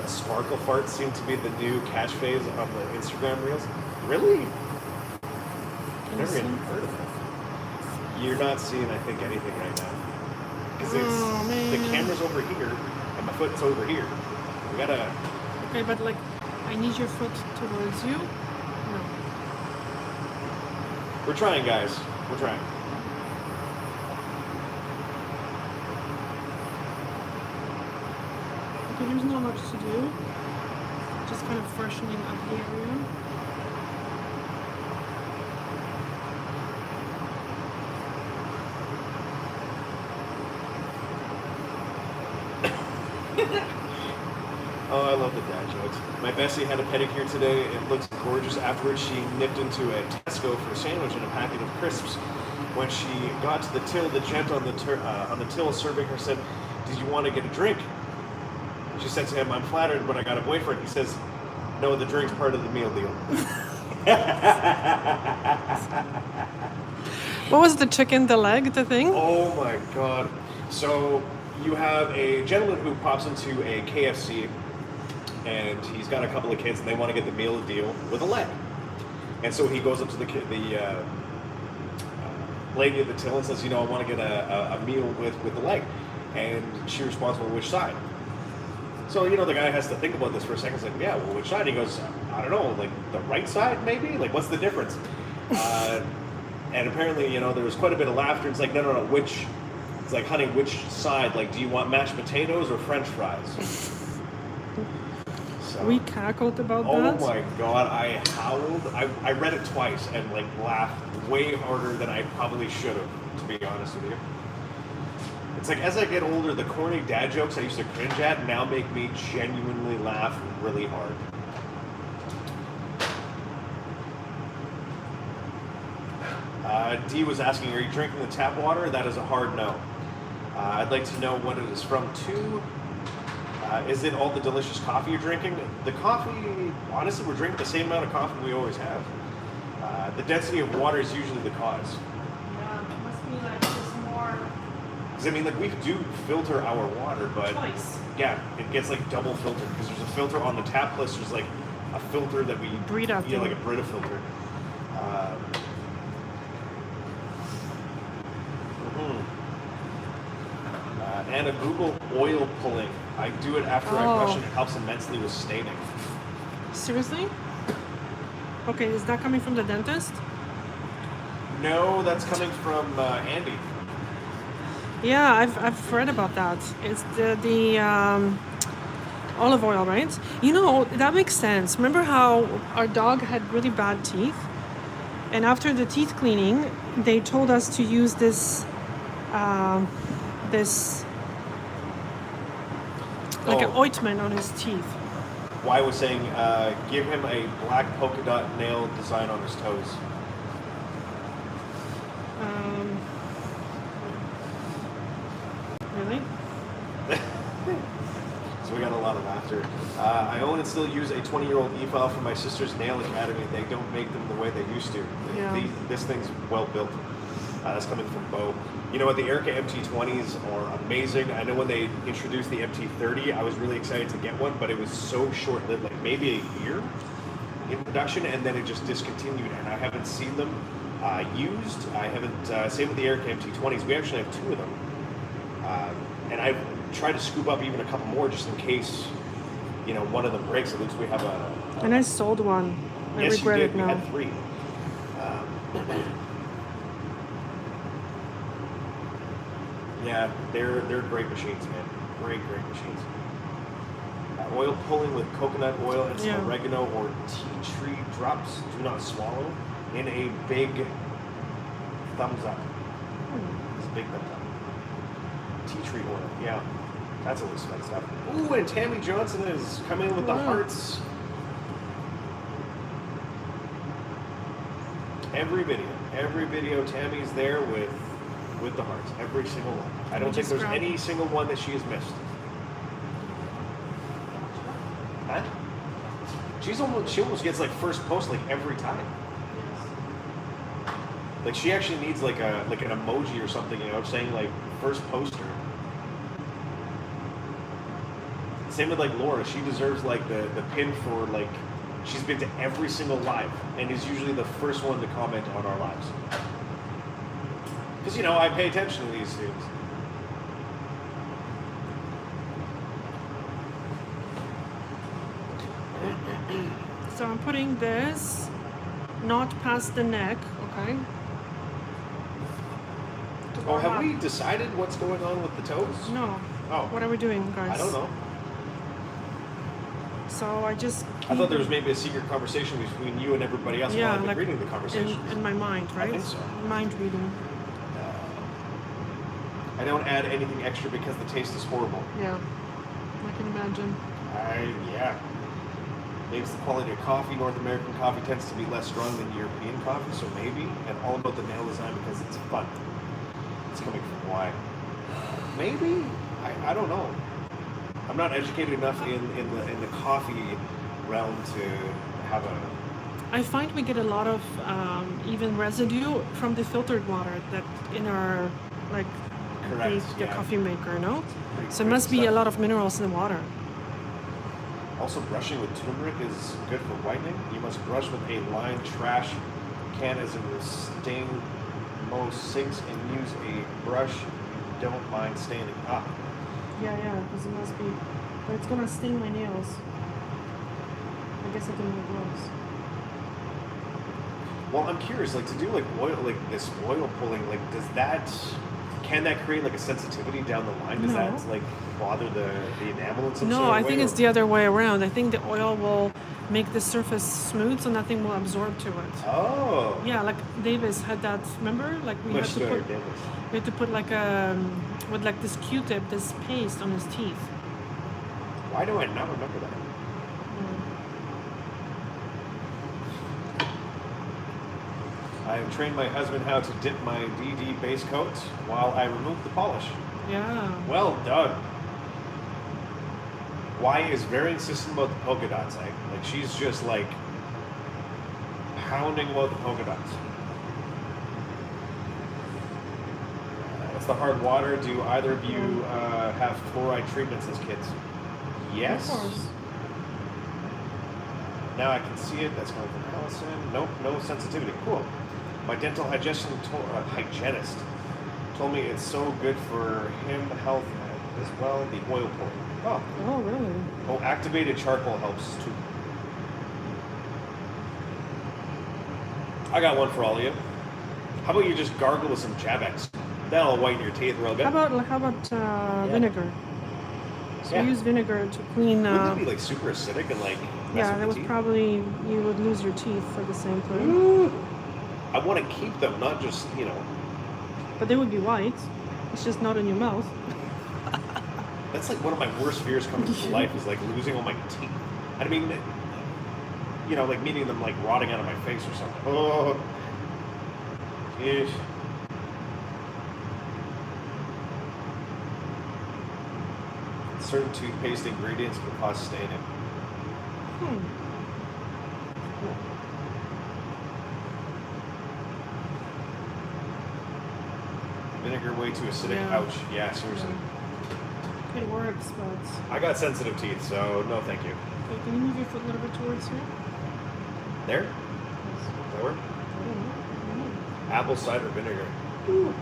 Sparkle farts seem to be the new catchphrase on the Instagram reels. Really? Never even heard of it. You're not seeing, I think, anything right now. Because the camera's over here, and my foot's over here. We gotta... Okay, but like, I need your foot towards you. No. We're trying, guys. We're trying. Okay, there's not much to do. Just kind of freshening up the area. Oh, I love the dad jokes. My Bessie had a pedicure today. It looks gorgeous. Afterwards, she nipped into a Tesco for a sandwich and a packet of crisps. When she got to the till, the gent on the till serving her said, "Did you want to get a drink?" She said to him, "I'm flattered, but I got a boyfriend." He says, "No, the drink's part of the meal deal." What was the chicken, the leg, the thing? Oh my God. So you have a gentleman who pops into a KFC and he's got a couple of kids and they want to get the meal deal with a leg. And so he goes up to the lady at the till and says, "I want to get a meal with the leg." And she responds, "Well, which side?" So, the guy has to think about this for a second. He's like, "Yeah, well, which side?" He goes, "I don't know, like the right side maybe? Like, what's the difference?" And apparently, there was quite a bit of laughter. It's like, no, which? It's like, "Honey, which side? Like, do you want mashed potatoes or French fries?" So, We cackled about oh that. my God, I howled. I read it twice and laughed way harder than I probably should have, to be honest with you. It's like, as I get older, the corny dad jokes I used to cringe at now make me genuinely laugh really hard. Dee was asking, "Are you drinking the tap water?" That is a hard no. I'd like to know what it is from too. Is it all the delicious coffee you're drinking? The coffee, honestly, we're drinking the same amount of coffee we always have. The density of water is usually the cause. Yeah, it must be like just more Because I mean, like we do filter our water, but choice. yeah, it gets like double filtered because there's a filter on the tap, plus there's like a filter that we Brita yeah, thing. like a Brita filter. And a Google oil pulling. I do it after I brush and it helps immensely with staining. Seriously? Okay, is that coming from the dentist? No, that's coming from Andy. Yeah, I've read about that. It's the olive oil, right? You know, that makes sense. Remember how our dog had really bad teeth? And after the teeth cleaning, they told us to use this like an ointment on his teeth. Why was saying give him a black polka dot nail design on his toes. Really? So we got a lot of laughter. I own and still use a 20-year-old EFILE from my sister's nail academy. They don't make them the way they used to. Yeah. This thing's well built. That's coming from Bo. You know what? The Erica MT20s are amazing. I know when they introduced the MT30, I was really excited to get one, but it was so short-lived, like maybe a year in production, and then it just discontinued, and I haven't seen them used. I haven't, same with the Erica MT20s. We actually have 2 of them. And I've tried to scoop up even a couple more just in case, you know, one of them breaks. At least we have a And I sold one. I yes, regret you did. it We now. had 3. Yeah, they're great machines, man. Great machines. Oil pulling with coconut oil and some Yeah. oregano or tea tree drops. Do not swallow. In a big thumbs up. It's a big thumbs up. Tea tree oil, yeah. That's always fun stuff. Ooh, and Tammy Johnson is coming in with the Wow. hearts. Every video, Tammy's there with the hearts. Every single one. I don't think just there's grab- any single one that she has missed. Huh? She almost gets like first post like every time. Like she actually needs like an emoji or something, you know, saying like first poster. Same with like Laura. She deserves like the pin for like she's been to every single live and is usually the first one to comment on our lives. Because you know I pay attention to these things. So I'm putting this not past the neck, okay? To Oh, warm have up. we decided what's going on with the toes? No. Oh. What are we doing, guys? I don't know. So I just. I thought there was maybe a secret conversation between you and everybody else Yeah, while I've been like reading the conversation. in my mind, right? think so. Mind reading. I don't add anything extra because the taste is horrible. Yeah. I can imagine. Yeah. Maybe it's the quality of coffee. North American coffee tends to be less strong than European coffee, so maybe. And all about the nail design because it's fun. It's coming from why? Maybe. I don't know. I'm not educated enough in the coffee realm to have a. I find we get a lot of even residue from the filtered water that in our like Correct, the yeah. coffee maker, no? Pretty So it great must be a stuff. lot of minerals in the water. Also, brushing with turmeric is good for whitening. You must brush with a lined trash can as it will stain most sinks and use a brush you don't mind staining. Yeah, because it must be. But it's gonna sting my nails. I guess I didn't wear gloves. Well, I'm curious, like to do like oil, like this oil pulling, like can that create like a sensitivity down the line? Does No. that like bother the enamel in some No, sort of I way, think it's or- the other way around. I think the oil will make the surface smooth so nothing will absorb to it. Oh. Yeah, like Davis had that. Remember, like we had to Mr. put, Davis. we had to put like with like this Q-tip, this paste on his teeth. Why do I not remember that? I have trained my husband how to dip my DD base coat while I remove the polish. Yeah. Well done. Y is very insistent about the polka dots. Like she's just like pounding about the polka dots. What's the hard water? Do either of you have fluoride treatments as kids? Yes. Of course. Now I can see it. That's coming from Allison. Nope, no sensitivity. Cool. My dental hygienist told me it's so good for him health as well. The oil pulling. Oh. Oh, really? Oh, activated charcoal helps too. I got one for all of you. How about you just gargle with some Jabex? That'll whiten your teeth real good. How about vinegar? So use vinegar to clean. Wouldn't that be like super acidic and like? Yeah, that was probably you would lose your teeth for the same thing. Ooh. I want to keep them, not just But they would be white. It's just not in your mouth. That's like one of my worst fears coming to life is like losing all my teeth. I mean, like meaning them like rotting out of my face or something. Oh, yeesh. Certain toothpaste ingredients can cause staining. Vinegar way too acidic. Yeah. Ouch. Yeah, seriously. It works, but... I got sensitive teeth, so no thank you. Okay, can you move your foot a little bit towards here? There? Yes. That work? Apple cider vinegar. Ooh.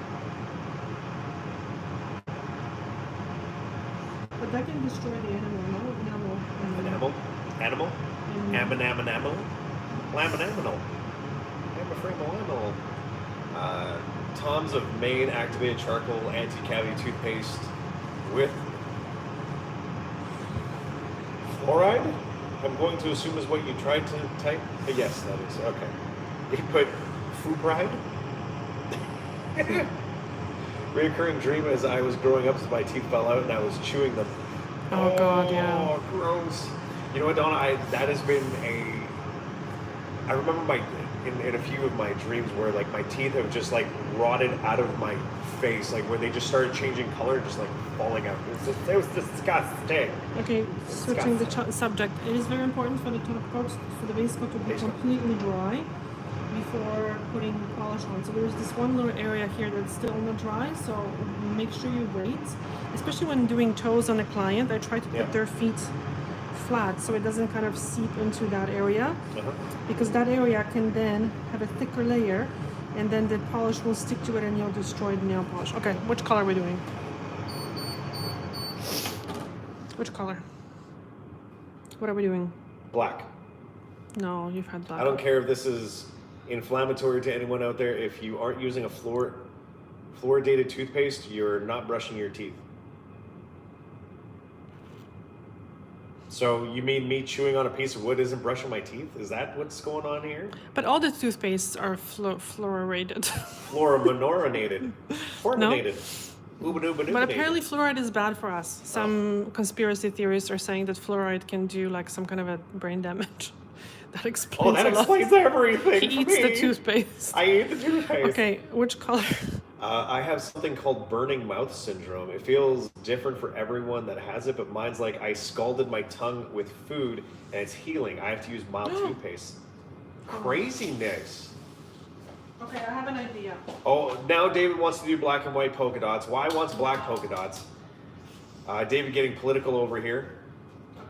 But that can destroy the animal, no? Enamel? Animal? Aminal? Laminaminal. Amaframinal. Tons of Maine activated charcoal anti-cavity toothpaste with fluoride? I'm going to assume is what you tried to type? Yes, that is. Okay. You put fluoride? Reoccurring dream as I was growing up, so my teeth fell out and I was chewing them. Oh God, yeah. Oh, gross. You know what, Donna? That has been I remember in a few of my dreams where like my teeth have just like rotted out of my face, like where they just started changing color, just like falling out. It was disgusting. Okay, switching the subject. It is very important for the top coat, for the base coat to be completely dry before putting polish on. So there's this one little area here that's still not dry, so make sure you wait. Especially when doing toes on a client, I try to put their feet flat so it doesn't kind of seep into that area, because that area can then have a thicker layer and then the polish will stick to it and you'll destroy the nail polish. Okay, which color are we doing? Which color? What are we doing? Black. No, you've had black. I don't care if this is inflammatory to anyone out there. If you aren't using a fluoridated toothpaste, you're not brushing your teeth. So you mean me chewing on a piece of wood isn't brushing my teeth? Is that what's going on here? But all the toothpastes are fluoridated. Fluorinated. Fluorinated. But apparently fluoride is bad for us. Some conspiracy theorists are saying that fluoride can do like some kind of a brain damage. That explains that explains everything. He eats the toothpaste. I eat the toothpaste. Okay, which color? I have something called burning mouth syndrome. It feels different for everyone that has it, but mine's like I scalded my tongue with food and it's healing. I have to use mild toothpaste. Craziness. Okay, I have an idea. Oh, now David wants to do black and white polka dots. Why wants black polka dots? David getting political over here.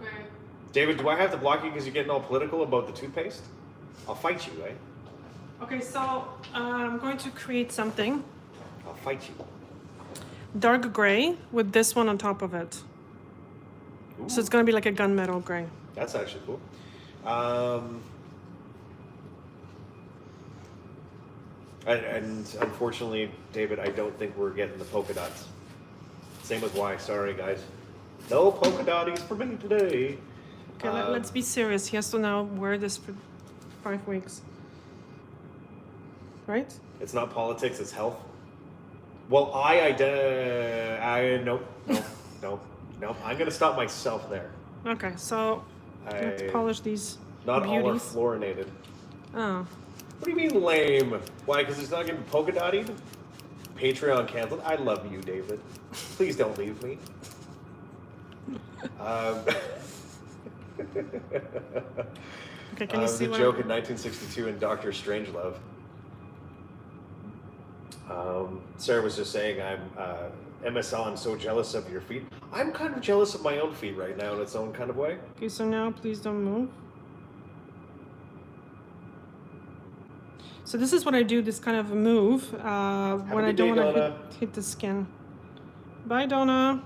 Okay. David, do I have to block you because you're getting all political about the toothpaste? I'll fight you, eh? Okay, so I'm going to create something. I'll fight you. Dark gray with this one on top of it. Ooh. So it's going to be like a gunmetal gray. That's actually cool. And unfortunately, David, I don't think we're getting the polka dots. Same with Y. Sorry, guys. No polka dotties for me today. Okay, let's be serious. He has to now wear this for 5 weeks. Right? It's not politics, it's health. Well, nope. I'm gonna stop myself there. Okay, so let's polish these Not all are beauties. fluorinated. Oh. What do you mean lame? Why? Because it's not getting polka dotted? Patreon canceled. I love you, David. Please don't leave me. Okay, can you see the what joke in 1962 in Doctor Strangelove. Sarah was just saying, MSL, I'm so jealous of your feet. I'm kind of jealous of my own feet right now in its own kind of way. Okay, so now please don't move. So this is what I do, this kind of move, when I don't want to hit the skin. Bye, Donna.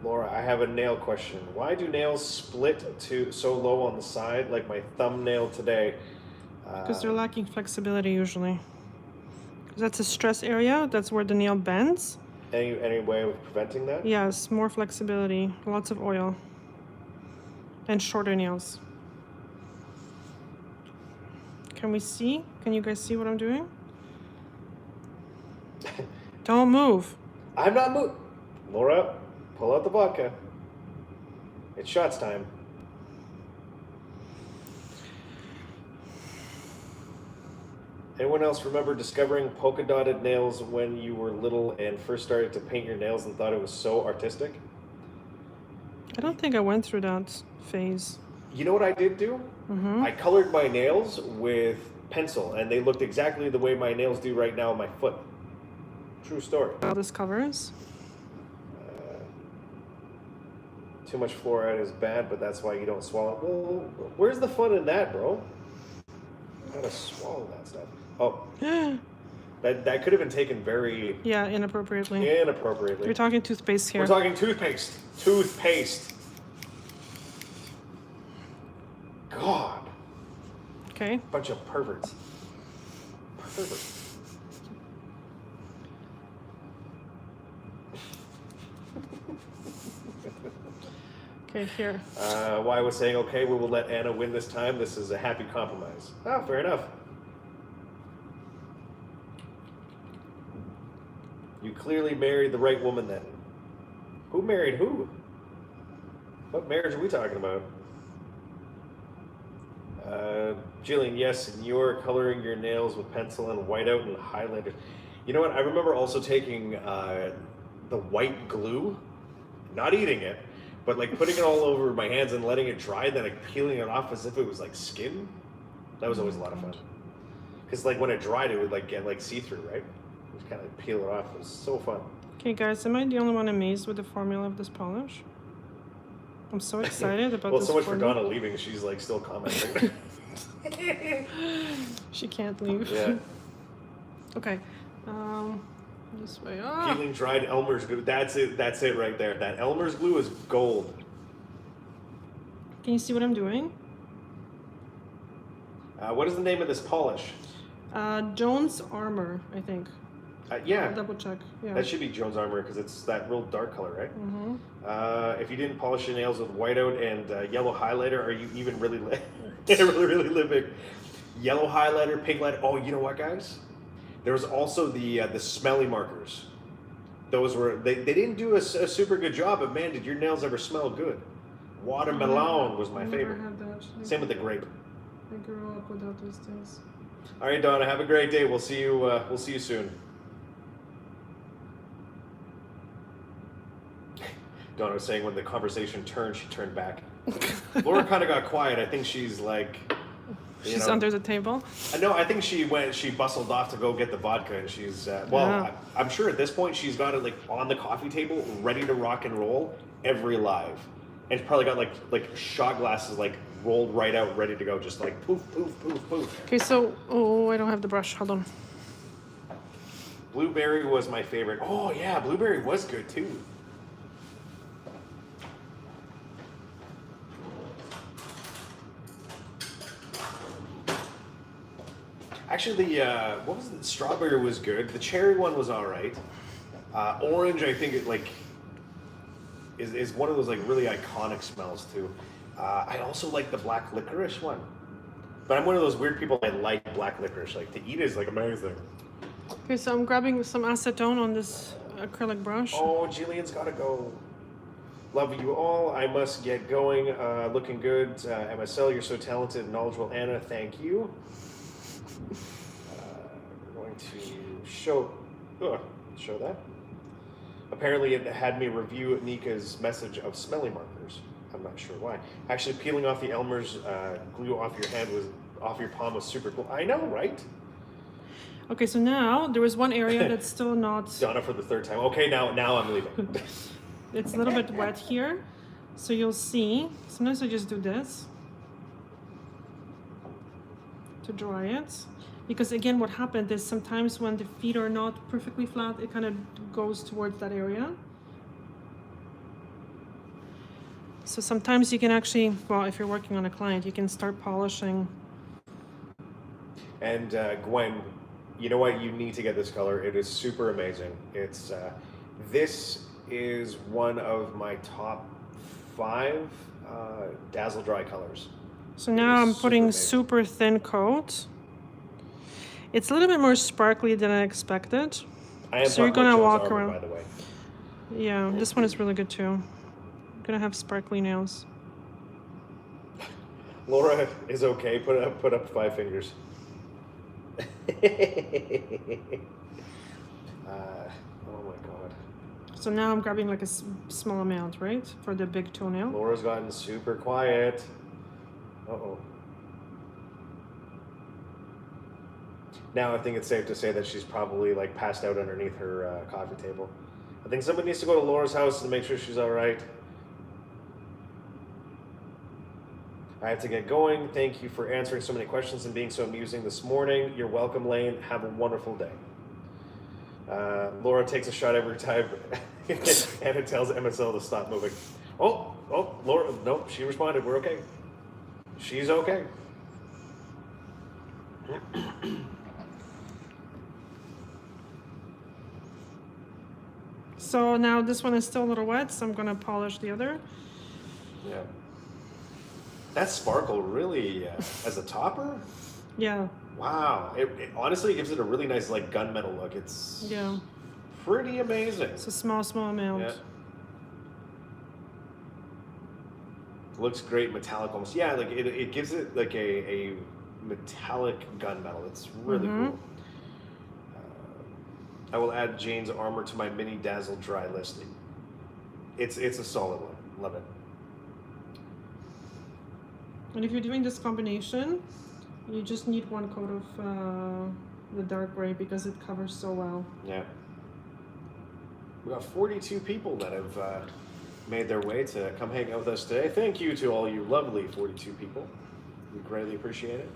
Laura, I have a nail question. Why do nails split so low on the side, like my thumbnail today? Because they're lacking flexibility usually. That's a stress area. That's where the nail bends. Any way of preventing that? Yes, more flexibility, lots of oil, and shorter nails. Can we see? Can you guys see what I'm doing? Don't move. I'm not moving. Laura, pull out the vodka. It's shots time. Anyone else remember discovering polka dotted nails when you were little and first started to paint your nails and thought it was so artistic? I don't think I went through that phase. You know what I did do? I colored my nails with pencil and they looked exactly the way my nails do right now on my foot. True story. All this covers. Too much fluoride is bad, but that's why you don't swallow. Well, where's the fun in that, bro? I gotta swallow that stuff. Oh. That could have been taken very... Yeah, inappropriately. You're talking toothpaste here. We're talking toothpaste. Toothpaste. God. Okay. Bunch of perverts. Perverts. Okay, here. Why I was saying, okay, we will let Anna win this time. This is a happy compromise. Ah, fair enough. You clearly married the right woman then. Who married who? What marriage are we talking about? Jillian, yes, and you're coloring your nails with pencil and whiteout and highlighter. You know what? I remember also taking the white glue, not eating it, but like putting it all over my hands and letting it dry, then like peeling it off as if it was like skin. That was always a lot of fun. Because like when it dried, it would like get like see-through, right? Just kind of peel it off. It was so fun. Okay, guys, am I the only one amazed with the formula of this polish? I'm so excited about well, this. Well, so much for Donna leaving. She's like still commenting. She can't leave. Yeah. Okay. This way. Peeling dried Elmer's glue. That's it. That's it right there. That Elmer's glue is gold. Can you see what I'm doing? What is the name of this polish? Jones Armor, I think. Yeah. I'll double check. Yeah. That should be Jones Armor because it's that real dark color, right? Mm-hmm. If you didn't polish your nails with whiteout and yellow highlighter, are you even really really living? Yellow highlighter, pink lighter. Oh, you know what, guys? There was also the smelly markers. Those were they didn't do a super good job, but man, did your nails ever smell good? Watermelon was my favorite. Had that, Same with the grape. I grew up without those things. All right, Donna, have a great day. We'll see you. We'll see you soon. Donna was saying when the conversation turned, she turned back. Laura kind of got quiet. I think she's like. She's under the table? No, I think she bustled off to go get the vodka, and she's, I'm sure at this point she's got it like on the coffee table, ready to rock and roll every live. And she's probably got like shot glasses like rolled right out, ready to go, just like poof, poof, poof, poof. Okay, so, I don't have the brush, hold on. Blueberry was my favorite. Oh yeah, blueberry was good too. Actually, what was it? Strawberry was good. The cherry one was all right. Orange, I think, is one of those like really iconic smells too. I also like the black licorice one, but I'm one of those weird people. I like black licorice. Like to eat is like amazing. Okay, so I'm grabbing some acetone on this acrylic brush. Oh, Jillian's gotta go. Love you all. I must get going. Looking good. MSL, you're so talented and knowledgeable. Anna, thank you. We're going to show that. Apparently it had me review Ncla's message of smelly markers. I'm not sure why. Actually, peeling off the Elmer's glue off your hand off your palm was super cool. I know, right? Okay, so now there is one area that's still not... Donna for the third time. Okay, now I'm leaving. It's a little bit wet here. So you'll see, sometimes I just do this to dry it. Because again, what happened is sometimes when the feet are not perfectly flat, it kind of goes towards that area. So sometimes you can actually, well, if you're working on a client, you can start polishing. And Gwen, you know what? You need to get this color. It is super amazing. It's this is one of my top 5 Dazzle dry colors. So now I'm putting super thin coat. It's a little bit more sparkly than I expected. So you're gonna walk around. By the way. Yeah, this one is really good too. I'm gonna have sparkly nails. Laura is okay. Put up 5 fingers. Oh my god. So now I'm grabbing like a small amount, right? For the big toenail. Laura's gotten super quiet. Uh-oh. Now I think it's safe to say that she's probably like passed out underneath her coffee table. I think somebody needs to go to Laura's house and make sure she's all right. I have to get going. Thank you for answering so many questions and being so amusing this morning. You're welcome, Lane. Have a wonderful day. Laura takes a shot every time and it tells MSL to stop moving. Oh, Laura, nope, she responded. We're okay. She's okay. So now this one is still a little wet, so I'm gonna polish the other. Yeah. That sparkle really, as a topper? Yeah. Wow. It honestly gives it a really nice like gunmetal look. It's pretty amazing. It's a small amount. Yeah. Looks great, metallic almost. Yeah, like it gives it like a metallic gunmetal. It's really cool. I will add Jane's Armor to my mini Dazzle dry listing. It's a solid one. Love it. And if you're doing this combination, you just need one coat of the dark gray because it covers so well. Yeah. We got 42 people that have made their way to come hang out with us today. Thank you to all you lovely 42 people. We greatly appreciate it.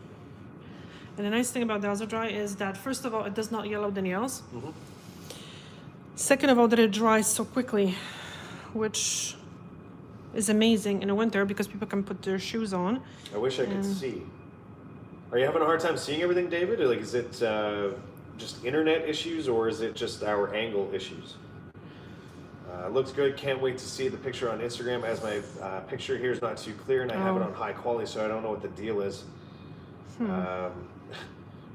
And the nice thing about Dazzle Dry is that, first of all, it does not yellow the nails. Second of all, that it dries so quickly, which is amazing in the winter because people can put their shoes on. I wish I could see. Are you having a hard time seeing everything, David? Or like, is it just internet issues or is it just our angle issues? Looks good. Can't wait to see the picture on Instagram as my picture here is not too clear and I have it on high quality, so I don't know what the deal is.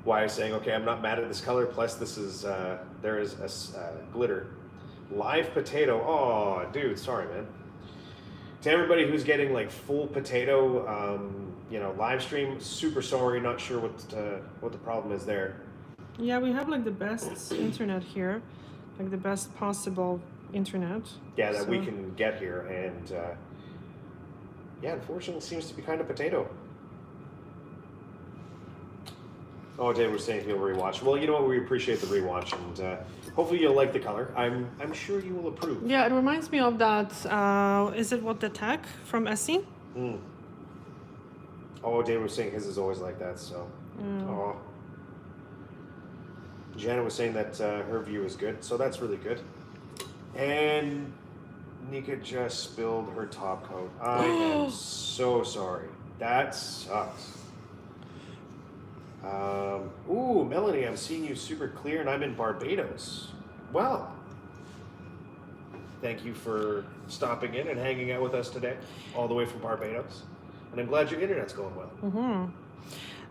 Why I'm saying, okay, I'm not mad at this color. Plus, this is there is a glitter. Live potato. Oh, dude, sorry, man. To everybody who's getting like full potato, live stream, super sorry. Not sure what the problem is there. Yeah, we have like the best internet here, like the best possible internet. Yeah, that we can get here, and unfortunately, it seems to be kind of potato. Oh, Dave was saying he'll rewatch. Well, you know what? We appreciate the rewatch, and hopefully you'll like the color. I'm sure you will approve. Yeah, it reminds me of that. Is it what the tech from Essie? Oh, Dave was saying his is always like that. So, Janet was saying that her view is good, so that's really good. And Ncla just spilled her top coat. I am so sorry. That sucks. Ooh, Melanie, I'm seeing you super clear, and I'm in Barbados. Well, thank you for stopping in and hanging out with us today, all the way from Barbados. And I'm glad your internet's going well.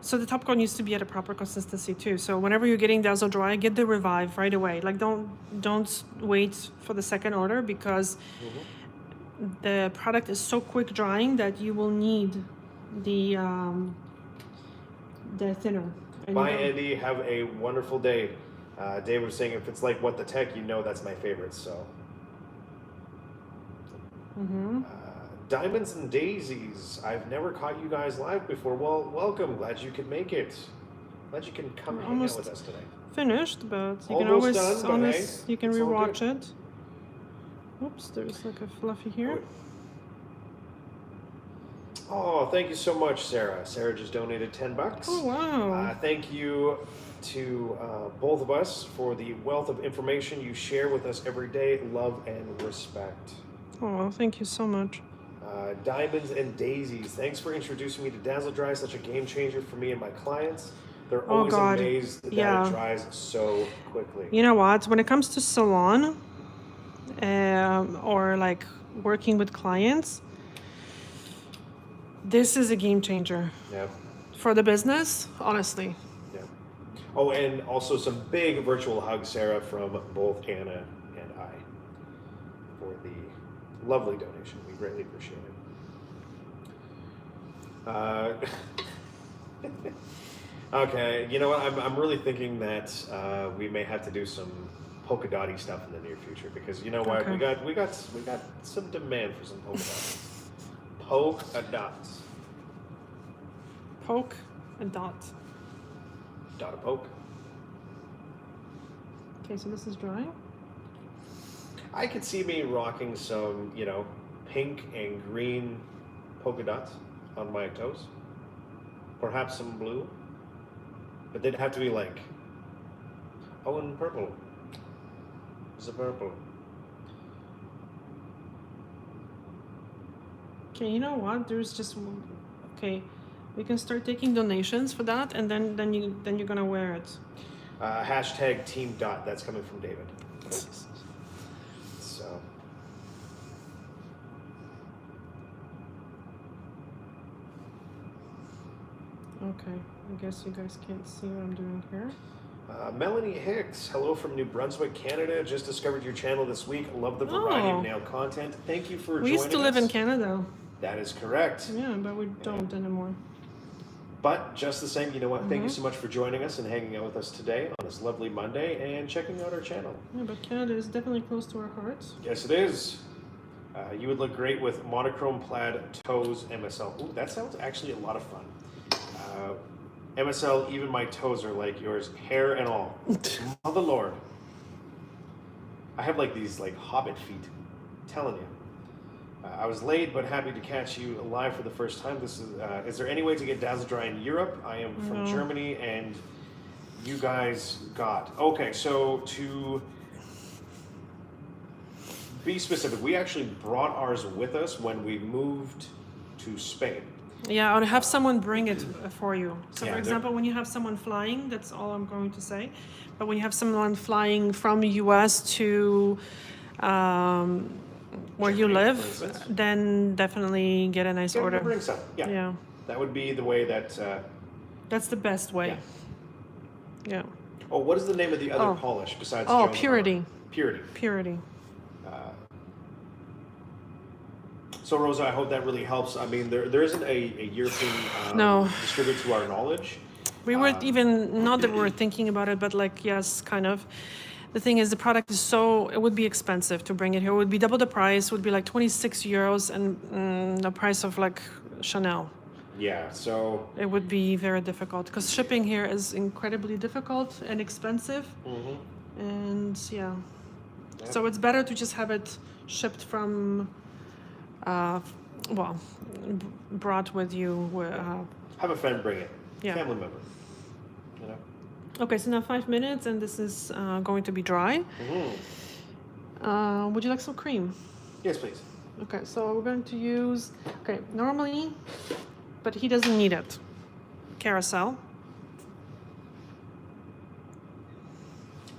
So the top coat needs to be at a proper consistency too. So whenever you're getting Dazzle Dry, get the Revive right away. Like don't wait for the second order because the product is so quick drying that you will need the thinner. And bye, Andy. Have a wonderful day. Dave was saying if it's like What the Tech, that's my favorite. So Diamonds and Daisies. I've never caught you guys live before. Well, welcome. Glad you could make it. Glad you can come hang out with us today. Finished, but you can Almost always done, but hey, you can it's all rewatch good. it. Oops, there's like a fluffy here. Oh, thank you so much, Sarah. Sarah just donated $10. Oh wow. Thank you to both of us for the wealth of information you share with us every day. Love and respect. Oh, thank you so much. Diamonds and Daisies. Thanks for introducing me to Dazzle Dry. Such a game changer for me and my clients. They're Oh, always God. amazed that Yeah. it dries so quickly. You know what? When it comes to salon or like working with clients, this is a game changer Yeah. for the business, honestly. Yeah. Oh, and also some big virtual hugs, Sarah, from both Anna and I for the lovely donation. We greatly appreciate it. Okay, you know what? I'm really thinking that we may have to do some polka dotty stuff in the near future because you know what? Okay. We got some demand for some polka dots. Polka dots. Poke and dot. Dot a poke. Okay, so this is dry. I could see me rocking some, you know, pink and green polka dots on my toes. Perhaps some blue. But they'd have to be like, oh, and purple. It's a purple. Okay, you know what? There's just okay. We can start taking donations for that, and then you're gonna wear it. Hashtag Team Dot. That's coming from David. So. Okay, I guess you guys can't see what I'm doing here. Melanie Hicks, hello from New Brunswick, Canada. Just discovered your channel this week. Love the variety of nail content. Thank you for joining us. We used to live in Canada. That is correct. Yeah, but we don't anymore. But just the same, you know what? Thank you so much for joining us and hanging out with us today on this lovely Monday and checking out our channel. Yeah, but Canada is definitely close to our hearts. Yes, it is. You would look great with monochrome plaid toes MSL. Ooh, that sounds actually a lot of fun. MSL, even my toes are like yours, hair and all. Mother Lord. I have like these like hobbit feet. I'm telling you. I was late, but happy to catch you live for the first time. This is there any way to get Dazzle Dry in Europe? I am from Germany, and you guys got... Okay, so to be specific, we actually brought ours with us when we moved to Spain. Yeah, or have someone bring it for you. So, Yeah, for example, when you have someone flying, that's all I'm going to say. But when you have someone flying from the US to where you Germany, live, for instance. then definitely get a nice Yeah, order. bring some. Yeah. Yeah, That would be the way that... that's the best way. Yeah. Oh, what is the name of the other polish besides Oh, Joan Purity. Lamar? Purity. Purity. So, Rosa, I hope that really helps. I mean, there isn't a European distributor to our knowledge. We weren't even, not that we were thinking about it, but like, yes, kind of. The thing is, the product is so, it would be expensive to bring it here. It would be double the price, would be like 26 euros and the price of like Chanel. Yeah, so... It would be very difficult because shipping here is incredibly difficult and expensive. And yeah. So it's better to just have it shipped from, brought with you. Have a friend bring it. Yeah. Family member. You know? Okay, so now 5 minutes and this is going to be dry. Would you like some cream? Yes, please. Okay, so we're going to use, normally, but he doesn't need it. Carousel.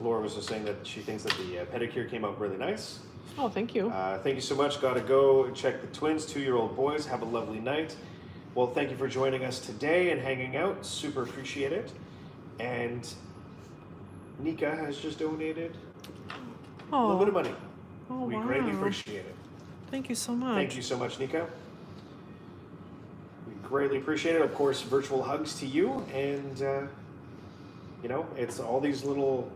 Laura was just saying that she thinks that the pedicure came out really nice. Oh, thank you. Thank you so much. Gotta go check the twins, 2-year-old boys. Have a lovely night. Well, thank you for joining us today and hanging out. Super appreciate it. And Ncla has just donated a little bit of money. Oh, We wow. greatly appreciate it. Thank you so much. Thank you so much, Ncla. We greatly appreciate it. Of course, virtual hugs to you. And, you know, it's all these little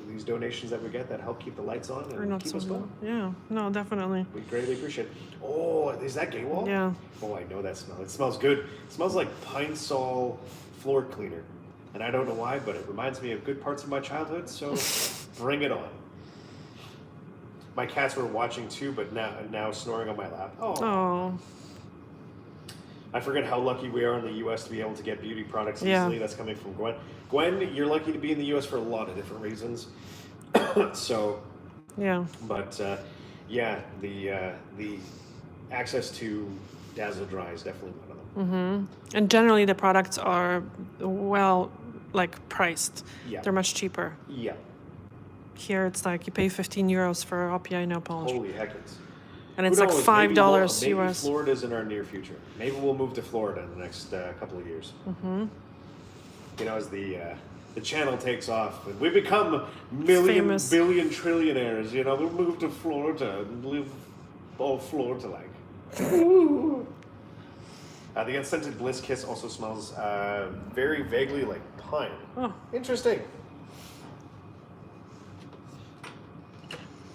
these donations that we get that help keep the lights on Or and not keep so us low. going. Yeah, no, definitely. We greatly appreciate it. Oh, is that gay wall? Yeah. Oh, I know that smell. It smells good. It smells like Pine Sol floor cleaner. And I don't know why, but it reminds me of good parts of my childhood, so bring it on. My cats were watching too, but now snoring on my lap. Oh, I forget how lucky we are in the U.S. to be able to get beauty products Yeah. easily. That's coming from Gwen. Gwen, you're lucky to be in the U.S. for a lot of different reasons. So, yeah. but yeah, the access to Dazzle Dry is definitely one of them. And generally the products are well, like priced. Yeah. They're much cheaper. Yeah. Here it's like you pay 15 euros for OPI nail polish. Holy heckins. And it's Who like knows? $5 maybe US. Florida's in our near future. Maybe we'll move to Florida in the next couple of years. You know, as the channel takes off, and we become Famous. billion trillionaires. You know, we'll move to Florida and live all Florida like. The unscented Bliss Kiss also smells very vaguely like pine. Oh. Interesting.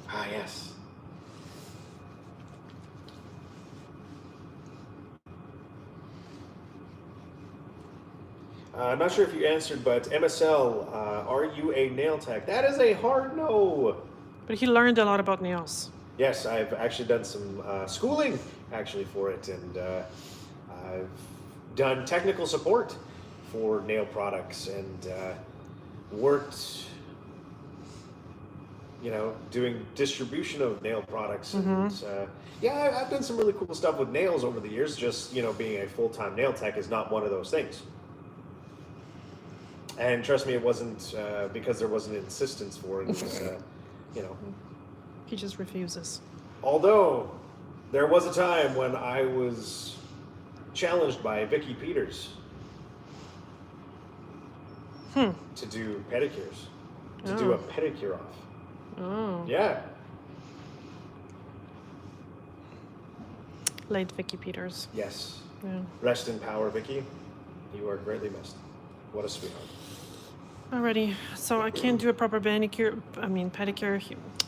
Ah, yes. I'm not sure if you answered, but MSL, are you a nail tech? That is a hard no. But he learned a lot about nails. Yes, I've actually done some schooling actually for it, and I've done technical support for nail products and worked, you know, doing distribution of nail products. And yeah, I've done some really cool stuff with nails over the years. Just, you know, being a full-time nail tech is not one of those things. And trust me, it wasn't because there wasn't insistence for it. It was, you know. He just refuses. Although, there was a time when I was challenged by Vicky Peters to do pedicures, to do a pedicure off. Oh. Yeah. Late Vicky Peters. Yes. Yeah. Rest in power, Vicky. You are greatly missed. What a sweetheart. Alrighty, so I can't do a proper pedicure,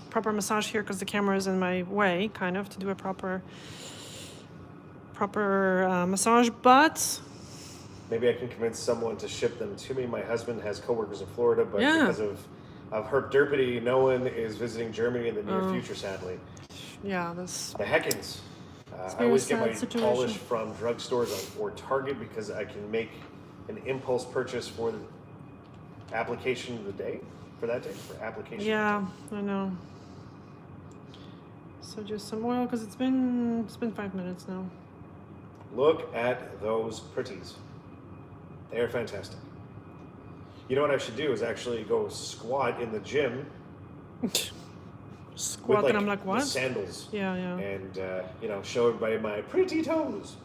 proper massage here because the camera is in my way, kind of, to do a proper massage, but Maybe I can convince someone to ship them to me. My husband has coworkers in Florida, but Yeah. because of Herb Derpity, no one is visiting Germany in the near future, sadly. yeah, this, The Heckins. I very always get sad my situation. polish from drugstores or Target because I can make an impulse purchase for the application of the day, for that day, for application. yeah, I know. So just some oil because it's been 5 minutes now. Look at those pretties. They are fantastic. You know what I should do is actually go squat in the gym Squat, with and I'm like, the what? sandals. Yeah, yeah. And you know, show everybody my pretty toes.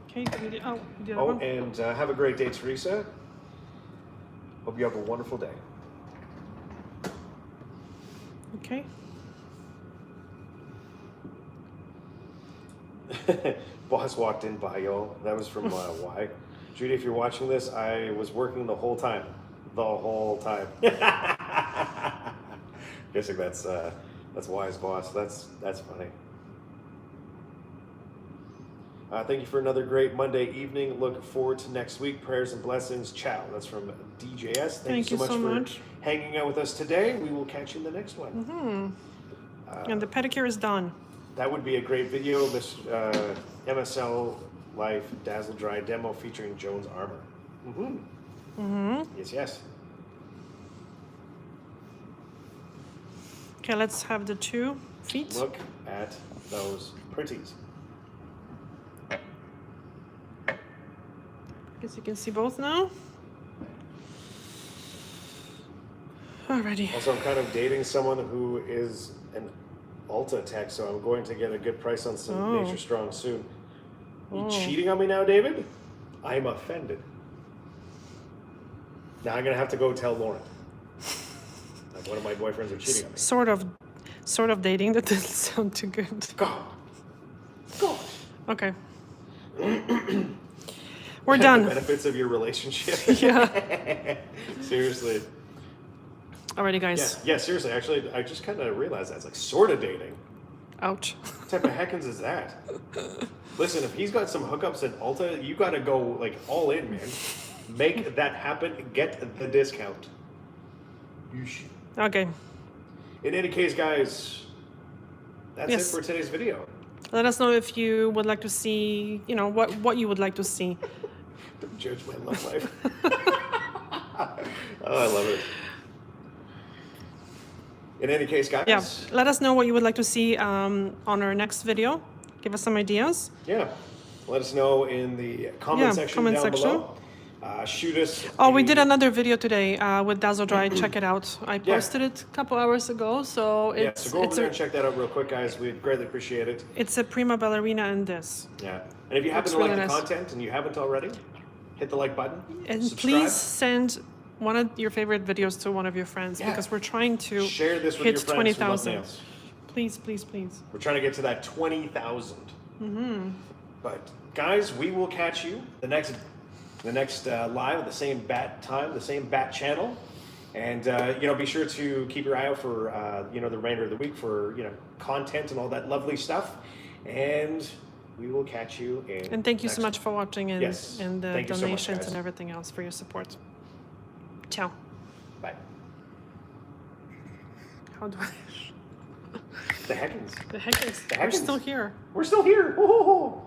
Okay, the other Oh, one. and have a great day, Teresa. Hope you have a wonderful day. Okay. Boss walked in by y'all. That was from Y. Judy, if you're watching this, I was working the whole time. The whole time. Guessing that's Y's boss. That's funny. Thank you for another great Monday evening. Look forward to next week. Prayers and blessings. Ciao. That's from DJS. Thank you so much for hanging out with us today. We will catch you in the next one. And the pedicure is done. That would be a great video. This MSL Life Dazzle Dry demo featuring Jones Armor. Yes, yes. Okay, let's have the 2 feet. Look at those pretties. Guess you can see both now. Alrighty. Also, I'm kind of dating someone who is an Ulta tech, so I'm going to get a good price on some Nature Strong soon. You cheating on me now, David? I'm offended. Now I'm gonna have to go tell Lauren. Like one of my boyfriends are cheating on me. Sort of dating. That doesn't sound too good. God. Okay. We're The done. benefits of your relationship. Yeah. Seriously. Alrighty, guys. Yeah, seriously. Actually, I just kind of realized that's like sort of dating. Ouch. What type of heckins is that? Listen, if he's got some hookups at Ulta, you got to go like all in, man. Make that happen. Get the discount. Okay. In any case, guys, that's Yes. it for today's video. Let us know if you would like to see, you know, what you would like to see. Don't judge my love life. Oh, I love it. In any case, guys. Yeah. Let us know what you would like to see on our next video. Give us some ideas. Yeah. Let us know in the comment section comment down section. below. Shoot us. Oh, we did another video today with Dazzle Dry. Check it out. I posted it a couple hours ago, so it's so go over there and check that out real quick, guys. We'd greatly appreciate it. it's a prima ballerina in this. Yeah. And if you happen to Looks like really the nice. content and you haven't already, hit the like button. And subscribe. please send one of your favorite videos to one of your friends because we're trying to share this with hit your friends who love 20,000. nails. Please, please, please. We're trying to get to that 20,000. But guys, we will catch you the next live at the same bat time, the same bat channel, and you know, be sure to keep your eye out for you know, the remainder of the week for, you know, content and all that lovely stuff. And we will catch you in. And thank you so next much for watching and, Yes. and the Thank you so much, donations guys. and everything else for your support. Ciao. Bye. How do I? The heckins. The heck is? The We're heckins. still here. We're still here. Woo-hoo-hoo.